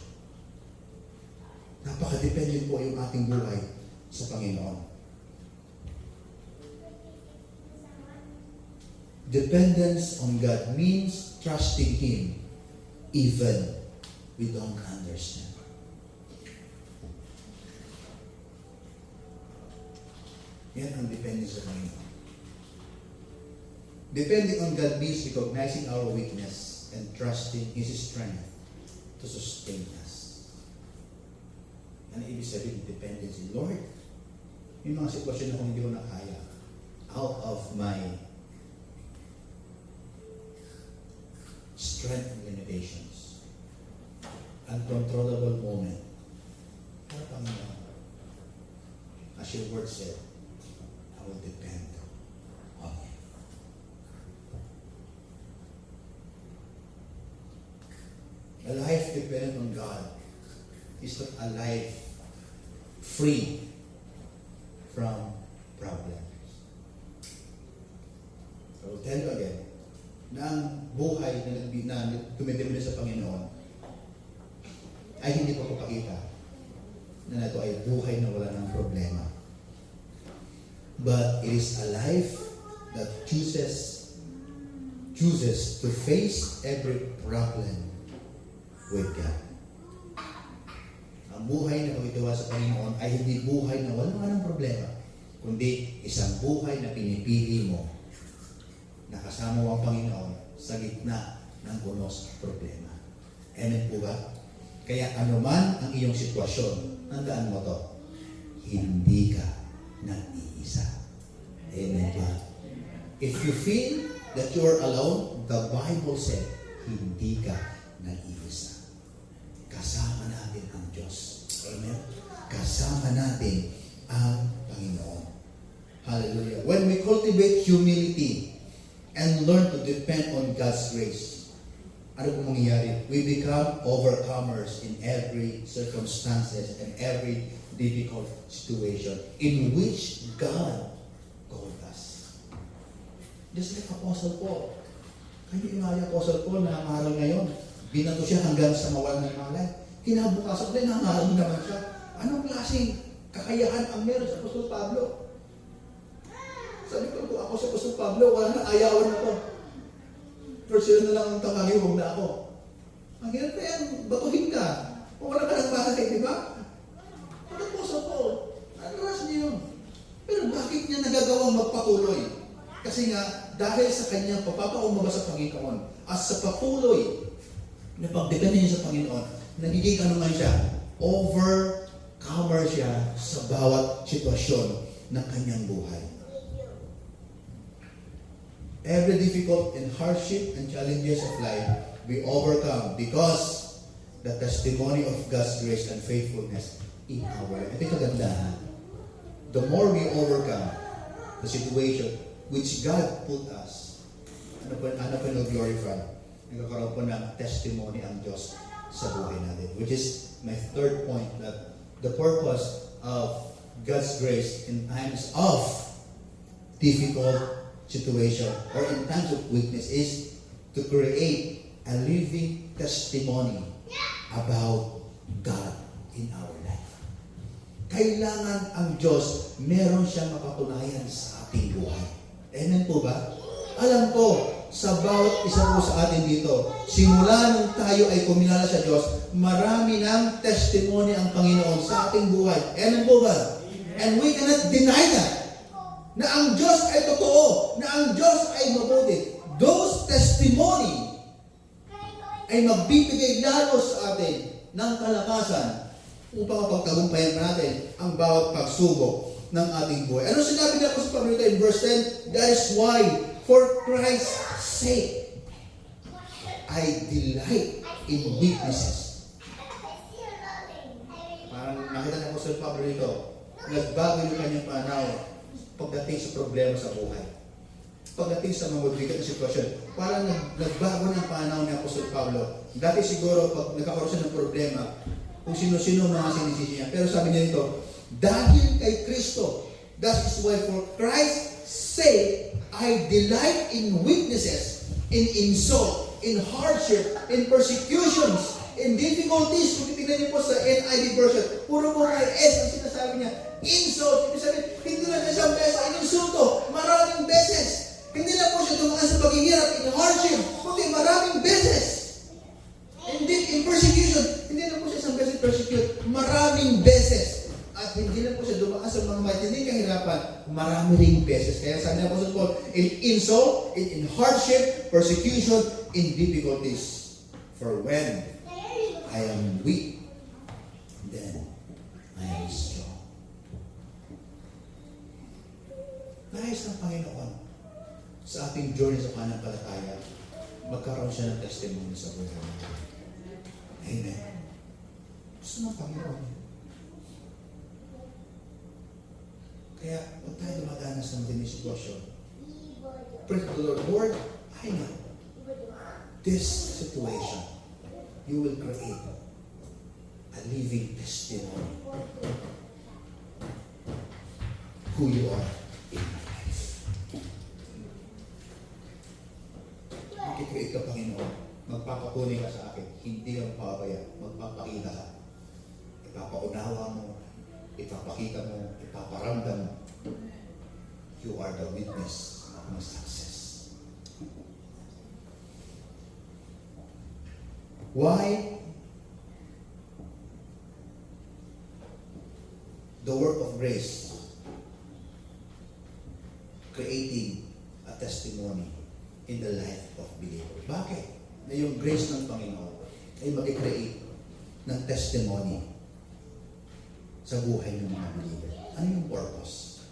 Napaka-dependent po yung ating buhay sa Panginoon. Dependence on God means trusting Him even we don't understand. Yan ang dependence sa Panginoon. Depending on God means recognizing our weakness and trusting His strength to sustain us. Ano ibig sabihin dependence in Lord? Yung mga sitwasyon na kung hindi ko na kaya, out of my strength and limitations, uncontrollable moment, ano Panginoon? As your word said, I will depend on you. A life dependent on God is not a life free from problems. I will tell you again, na ang buhay na tumidemanda sa Panginoon ay hindi pa papakita na ito ay buhay na wala ng problema. But it is a life that chooses to face every problem with God. Ang buhay na pagkitawa sa Panginoon ay hindi buhay na wala ng problema, kundi isang buhay na pinipili mo na kasama mo ang Panginoon sa gitna ng unos problema. Amen po ba? Kaya anuman ang iyong sitwasyon, tandaan mo to, hindi ka nag-iisa. Amen ba? If you feel that you are alone, the Bible said, hindi ka nag-iisa. Kasama natin ang Diyos. Amen? Kasama natin ang Panginoon. Hallelujah. When we cultivate humility and learn to depend on God's grace, ano po mangyayari? We become overcomers in every circumstances and every difficult situation in which God called us. Just like Apostle Paul. Kaya yung Apostle Paul na nangaral ngayon, binato siya hanggang sa mawalan ng malay. Kinabukasan din, nangaral naman siya. Anong klaseng kakayahan ang meron sa Apostol Pablo? Sabi ko, ako sa Apostol Pablo, wala na, ayawan na to. Pero sila na lang ang tangangin, huwag na ako. Ang hirap na yan, batuhin ka. Kung wala ka ng bahay, di ba? Ano po sa Paul? Naras niya yun. Pero bakit niya nagagawang magpatuloy? Kasi nga, dahil sa kanyang papapaumaba sa Panginoon, at sa patuloy na pagdepende niya sa Panginoon, nagiging ano nga siya? Overcomer siya sa bawat sitwasyon ng kanyang buhay. Every difficult and hardship and challenges of life we overcome because the testimony of God's grace and faithfulness in our life. Ito yung kagandahan. The more we overcome the situation which God put us, ano po glorify? Nagkakaroon po ng testimony ang Diyos sa buhay natin. Which is my third point, that the purpose of God's grace in times of difficult situation or in times of weakness is to create a living testimony about God in our life. Kailangan ang Diyos meron siyang mapatunayan sa ating buhay. Amen po ba? Alam ko, sa bawat isa po sa atin dito, simula nung tayo ay kumilala sa Diyos, marami ng testimony ang Panginoon sa ating buhay. Amen po ba? And we cannot deny that. Na ang Diyos ay totoo, na ang Diyos ay mabuti. Those testimony ay magbibigay lalo sa atin ng kalakasan upang mapagtagumpayan natin ang bawat pagsubok ng ating buhay. Ano sinabi niya po sa Panginoon in verse 10? That is why, for Christ's sake, I delight in weaknesses. Parang nakita niya po sa Pablo dito, nagbago yung kanyang pananaw pagdating sa problema sa buhay. Pagdating sa mga mabigat na sitwasyon, parang nagbago ng pananaw ni Apostol Pablo. Dati siguro, pag nagkakaroon siya ng problema, kung sino-sino mga sinisisi niya. Pero sabi niya dito, dahil kay Kristo, that is why for Christ's sake, I delight in weaknesses, in insult, in hardship, in persecutions, in difficulties. Kung titignan niyo po sa NIV version, puro po kay S ang sinasabi niya. Insult, ibig sabihin, hindi lang isang beses ininsulto, maraming beses. Hindi lang po siya dumaan sa paghihirap, in hardship, kundi maraming beses. Indeed, in persecution, hindi lang po siya isang beses persecute, maraming beses. At hindi lang po siya dumaan sa mga matinding kahirapan, marami ring beses. Kaya sabi niya po sa Paul, in insult, in hardship, persecution, in difficulties. For when I am weak, then I am strong. Nais ng Panginoon sa ating journey sa pananampalataya, magkaroon siya ng testimony sa buhay natin. Amen. Gusto ng Panginoon. Kaya, huwag tayo dumadanas ng matinding sitwasyon. Pray to the Lord, Lord, I know this situation, you will create a living testimony who you are in my life. Makikreate ka, Panginoon. Magpapatunay ka sa akin. Hindi ka papaya. Magpapakita ka. Ipapaunawa mo. Ipapakita mo. Ipaparamdam mo. You are the witness of my success. Why? The work of grace, creating a testimony in the life of believers. Bakit? Na yung grace ng Panginoon ay mag-create ng testimony sa buhay ng mga believers. Ano yung purpose?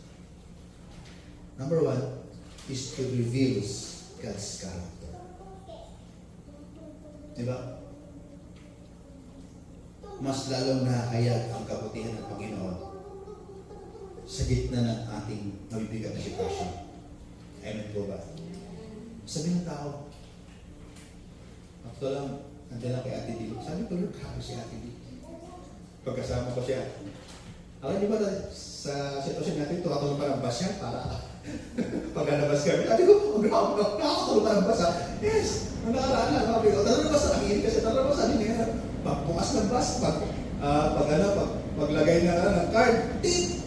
Number one is to reveal God's character. Diba? Mas lalong nakakayag ang kabutihan ng Panginoon sa gitna ng ating mabibigat na sitwasyon. Amen po ba? Sabi ng tao, ako lang, nandiyan lang kay Ate Dili. Sabi ko, Lord, grabe si Ate Dili. Pagkasama ko siya, alam niyo ba, sa sitwasyon natin, tukatulong pa ng bus siya para pagka nabas kami. Ate ko, grabe, nakakatulong pa ng bus ha. Yes, nung nakaraan lang, sabi ko, tara na bus, nakikinig kasi tara na bus, sabi niya, pagbukas ng bus, paglagay ng card, tip,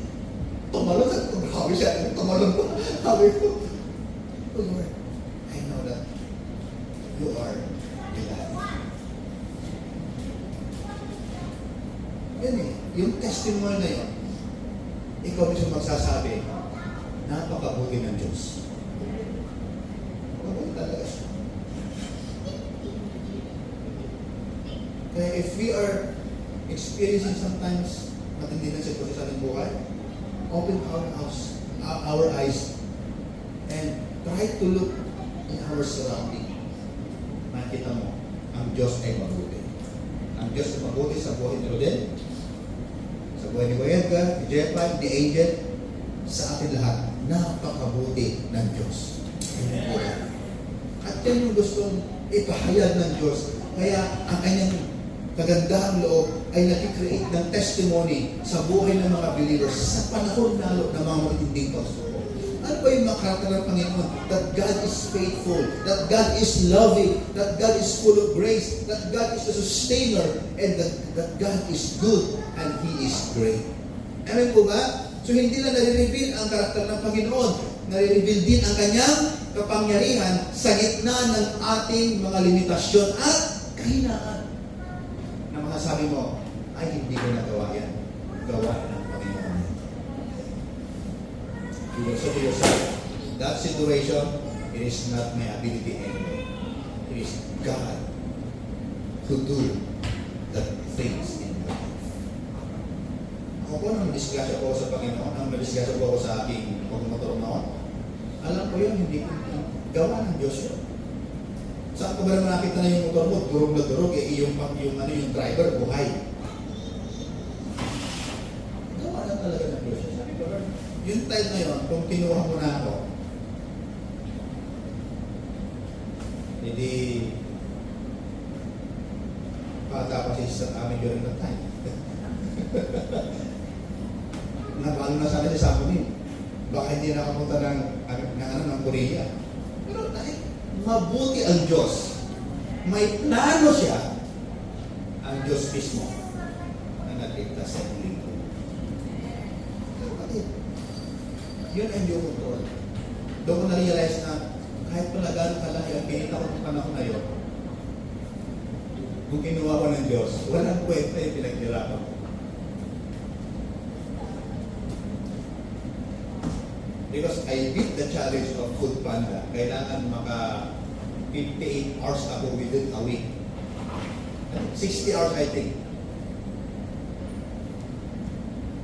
tumalon sa grabe siya, tumalon ko. Sabi ko, oh Lord, I know that you are alive. Yun eh, yung testimony na yun, ikaw mismo magsasabi, napakabuti ng Diyos. Mabuti talaga siya. Kaya if we are experiencing sometimes matindi na sitwasyon sa ating buhay, open our eyes and try to look in our surrounding. Makita mo, ang Diyos ay mabuti. Ang Diyos ay mabuti sa buhay ni Rodel, sa buhay ni Edgar, ni Jepa, ni Angel, sa atin lahat. Napakabuti ng Diyos. Amen. At yan yung gustong ipahayag ng Diyos. Kaya ang kanyang kagandahang loob ay nag-create ng testimony sa buhay ng mga believers sa panahon lalo ng mga matinding pagsubok. Ano ba yung makarakter ng Panginoon? That God is faithful, that God is loving, that God is full of grace, that God is the sustainer, and that God is good and He is great. Amen po ba? So hindi lang nare-reveal ang karakter ng Panginoon, nare-reveal din ang kanyang kapangyarihan sa gitna ng ating mga limitasyon at kahinaan. Na masasabi mo, ay hindi ko nagawa yan. Gawa ng Panginoon. You will say to yourself, that situation, it is not my ability anyway. It is God who do the things in my life. Ako po nang disgrasya po sa Panginoon, nang disgrasya po ako sa aking pagmumotor noon, alam ko yun, hindi ko gawa ng Diyos yun. Saan ko ba naman nakita na yung motor mo, durog na durog, yung driver, buhay. Gawa lang talaga ng Diyos yun. Sabi ko, yung time na yun, kung kinuha mo na ako, hindi pagkapasis sa amin during that time. Nabalo na sana siya sa amin. Baka hindi nakapunta ng Korea. Pero dahil mabuti ang Diyos, may plano siya, ang Diyos mismo na nagligtas sa lingkod. Yun ang yung control. Doon ko na-realize na kahit pala gano'ng kalaki ang pinita ko ng panahon na yun, kung kinuha ko ng Diyos, walang kwenta yung pinaghirapan ko. Because I beat the challenge of Food Panda. Kailangan maka 58 hours ako within a week. 60 hours, I think.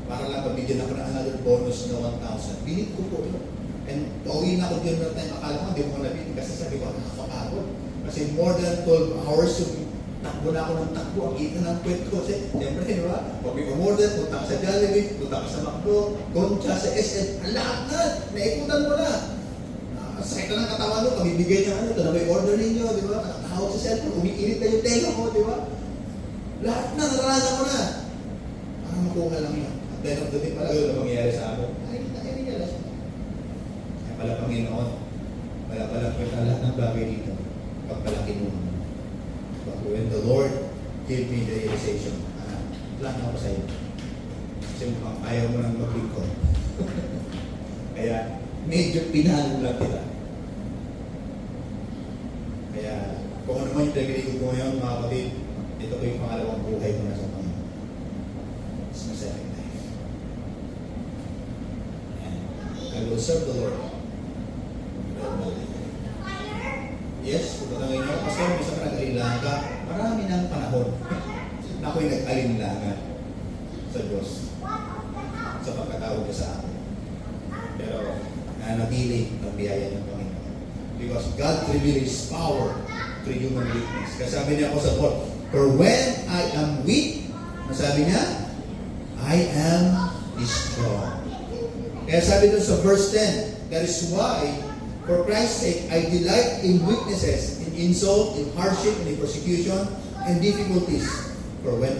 Para lang pabigyan ako ng another bonus na 1,000. Binit ko po yun. And pauwi na ako din na time. Akala ko, hindi mo nabit. Kasi sabi ko, nakakapagod. Kasi more than 12 hours yung takbo na ako ng takbo. Ang kita ng kwet ko. Kasi, siyempre, di ba? Pag may umorder, punta ka sa Jollibee, punta ka sa McDo, Concha, sa SM. Ang lahat na! Naikutan mo na! Sakit na ng katawan mo, pabibigay niya ano, ito na may order ninyo, di ba? Nakatawag sa cellphone, umiinit na yung tenga mo, di ba? Lahat na, naranasan ko na. Para makuha lang yan. At then of the day pala, yun na mangyayari sa akin. Ay, realize mo. Kaya pala Panginoon, wala pala kwenta lahat ng bagay dito. Pagpalaki mo. But when the Lord gave me the realization, plan ako sa iyo. Kasi mukhang ayaw mo nang maglingkod. Kaya, medyo pinalo lang kita. Kaya, kung ano man yung pinag-iligod ko ngayon, mga kapatid, ito ko yung pangalawang buhay ko na sa Panginoon. It's my second life. And I will serve the Lord. Yes, kung tatangin nyo, kasi minsan ka nag-alinlangan ka, marami ng panahon na ako'y nag-alinlangan sa Diyos sa pagkatawag niya sa akin. Pero, nanatili ang biyaya ng Panginoon. Because God reveals His power through human weakness. Kasi sabi niya ako sa Paul, for when I am weak, sabi niya, I am strong. Kaya sabi doon sa verse 10, that is why, for Christ's sake, I delight in weaknesses, in insult, in hardship, in persecution, and difficulties. For when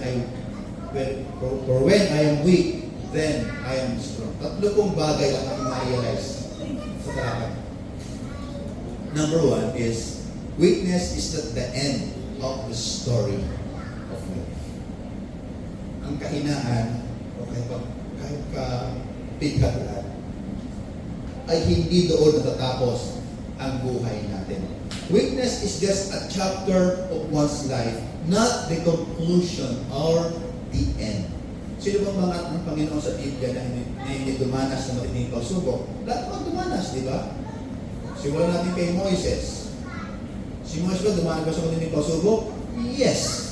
I am weak, then I am strong. Tatlo pong bagay ang aking ma-realize sa talaga. Number one is, weakness is not the end of the story of life. Ang kahinaan, o kahit kapigatan, ay hindi doon natatapos ang buhay natin. Weakness is just a chapter of one's life, not the conclusion or the end. Sino bang mga ng Panginoon sa Biblia na hindi dumanas ng matinding pagsubok? Lahat mga dumanas, di ba? Simulan natin kay Moises. Si Moises ba dumanas ba sa matinding pagsubok? Yes.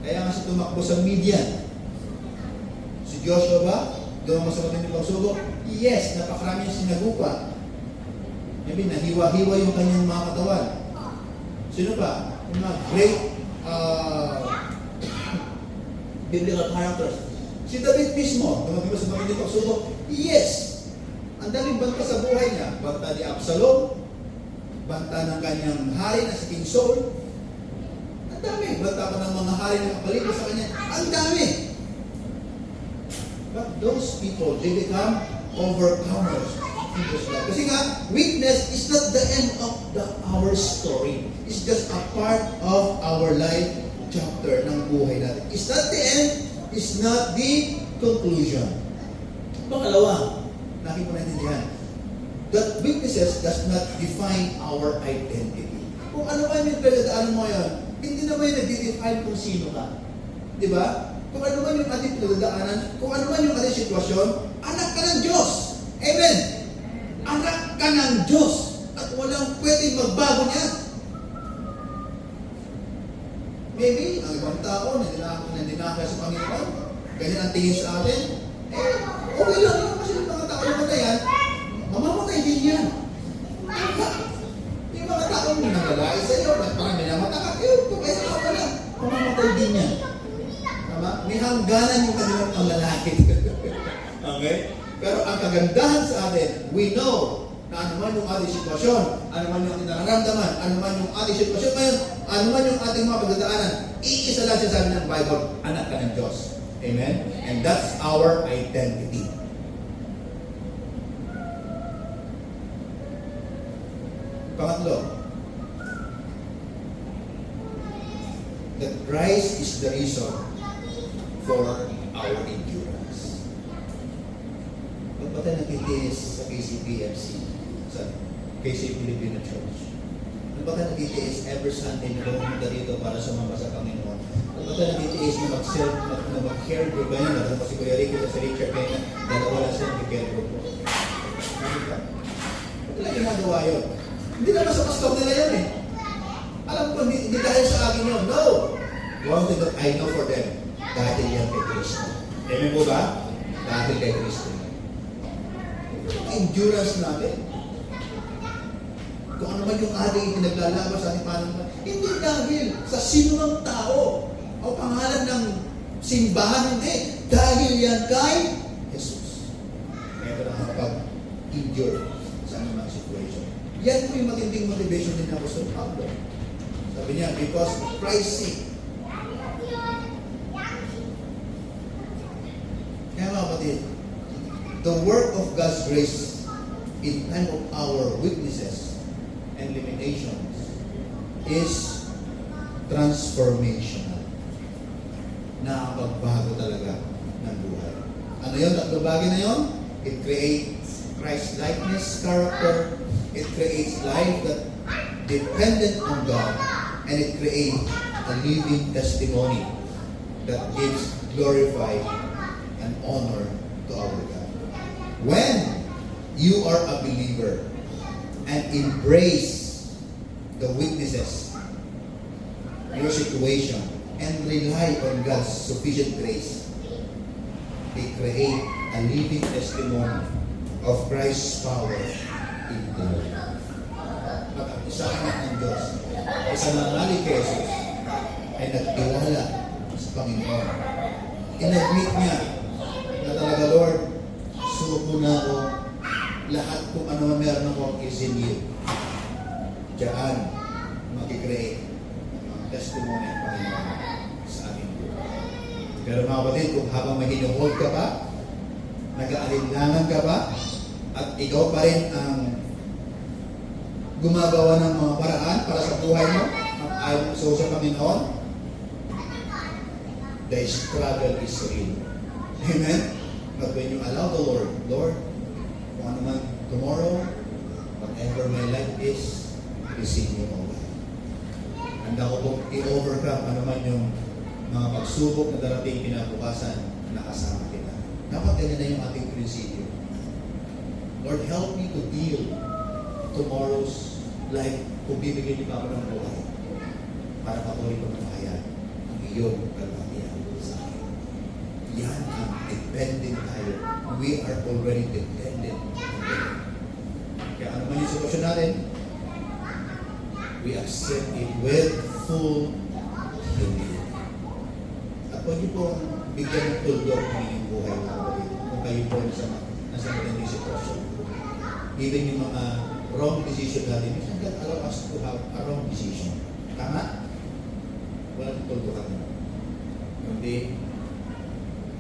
Kaya nga siya tumakbo sa Midian. Si Joshua ba dumanas sa matinding pagsubok? Yes. Napakarami yung sinagupa. Maybe nahiwa-hiwa yung kanyang mga katawan. Sino pa? Yung mga great biblical characters. Si David mismo, dumating ba sa matinding pagsubok? Yes! Ang daming banta sa buhay niya. Banta ni Absalom, banta ng kanyang hari na si King Saul. Ang dami. Banta pa ng mga hari na kapalibot sa kanya. Ang dami! But those people, they become overcomers in this life. Kasi nga, weakness is not the end of our story. It's just a part of our life chapter ng buhay natin. It's not the end, it's not the conclusion. Pangalawa, natin po naintindihan, that weaknesses does not define our identity. Kung ano man yung pinagdadaanan mo ngayon, hindi naman yung nag-define kung sino ka. Di ba? Kung ano man yung ating pinagdadaanan, kung ano man yung ating sitwasyon, anak ka ng Diyos. Amen! Anak ka ng Diyos. At walang pwedeng magbago niya. Maybe, ang ibang tao na dinakay sa Panginoon, ganyan ang tingin sa atin, okay lang yun kasi yung mga tao naman na yan, mamamatay din yan. Yung mga tao na nangalay sa iyo, parang minamataka, okay sa ako lang, mamamatay din yan. Tama? May hangganan yung kanilang panglalakit. Okay? Pero ang kagandahan sa atin, we know na ano man yung ating sitwasyon, ano man yung ating nararamdaman, ano man yung ating sitwasyon ngayon, ano man yung ating mga pagdadaanan, iisa lang siya sabi ng Bible, anak ka ng Diyos. Amen? And that's our identity. Pangatlo, that Christ is the reason for our endurance. Ba't ba tayo nagtitiis sa KCPFC, sa KC Filipino Church? Ba't ba tayo nagtitiis every Sunday na pumunta dito para sumamba sa Panginoon? Ba't ba tayo nagtitiis na mag-care group? Ganyan, nagano pa si Kuya Ricky at si Richard, kaya dalawa lang siya mag-care group po. Bakit ba? Ba't lang ginagawa yun? Hindi naman sa pastor nila yan eh. Alam ko, hindi dahil sa akin yun. No! One thing that I know for them, dahil yan kay Kristo. Amen po ba? Dahil kay Kristo. Endurance natin. Kung ano man yung ating pinaglalaban sa ating pananaman, hindi dahil sa sinumang tao o pangalan ng simbahan, hindi. Dahil yan kay Jesus. Kaya ito nakakapag-endure sa anumang situation. Yan po yung matinding motivation din ng Apostol Pablo. Sabi niya, because of Christ's sake. Kaya mga kapatid, the work of God's grace in time of our weaknesses and limitations is transformational. Nakakapagbago talaga ng buhay. Ano yun? Tatlo bagay na yun? It creates Christ-likeness character. It creates life that dependent on God. And it creates a living testimony that gives glorify and honor to our God. When you are a believer and embrace the weaknesses, your situation, and rely on God's sufficient grace, they create a living testimony of Christ's power in the life. At ang isang ng Diyos, isang nangaling kay Jesus, ay nagtiwala sa Panginoon. In-admit niya na talaga, Lord, suko na ako, lahat kung ano man meron ako is in you. Diyan, mag-create ang testimony ng Panginoon sa ating buhay. Pero mga kapatid, kung habang may hinuhold ka pa, nag-aalinlangan ka pa, at ikaw pa rin ang gumagawa ng mga paraan para sa buhay mo, at ayaw mo sa Panginoon, the struggle is real. Amen? But when you allow the Lord, Lord, kung ano man tomorrow, whatever my life is, receive me, O God. Handa ko pong i-overcome ano man yung mga pagsubok na darating kinabukasan, nakasama kita. Dapat ganyan na yung ating prinsipyo. Lord, help me to deal tomorrow's life kung bibigyan niyo pa ako ng buhay para patuloy kong makayaan ang iyong kalwatian sa akin. Yan ang dependent tayo. We are already dependent on God. Kaya ano man yung sitwasyon natin, we accept it with full humility. At huwag niyo po bigyan ng tuldok ng inyong buhay mga kapatid kung kayo po nasa magandang sitwasyon. Even yung mga wrong decision natin, minsan God allow us to have a wrong decision. Tama? Walang tuldukan mo. Kundi,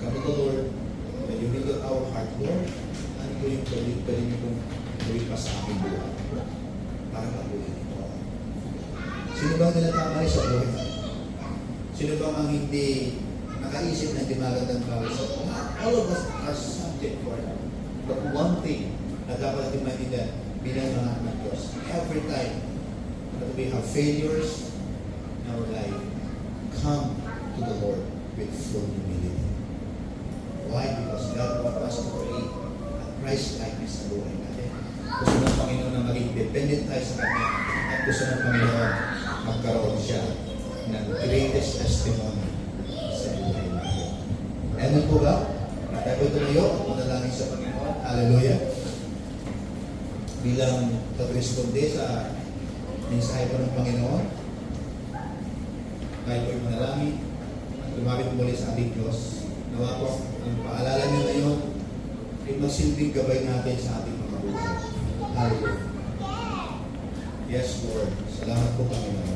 come to the Lord, that you will get our heart, Lord, ano po yung pwede niyo kong gawin pa sa aking buhay para mabuhay ito. Sino ba ang nalatamay sa buhay? Sino ba ang hindi nakaisip na hindi magandang bawal sa buhay? All of us are subject for it. But one thing na dapat natin maintindihan bilang mga anak ng Diyos, every time that we have failures in our life, come to the Lord with full humility. Why? Because God wants us to create a Christ-likeness sa buhay natin. Gusto ng Panginoon na maging dependent tayo sa Kanya at gusto ng Panginoon magkaroon siya ng greatest testimony sa buhay natin. Ano po ba? Tayo po tumayo at manalangin sa Panginoon. Hallelujah! Bilang pag-responde sa mensahe po ng Panginoon, tayo po'y manalangin at lumapit muli sa ating Diyos. Nawa po, ang paalala niyo ngayon ay magsilbing gabay natin sa ating mga buhay. Hallelujah. Yes, Lord. Salamat po, Panginoon.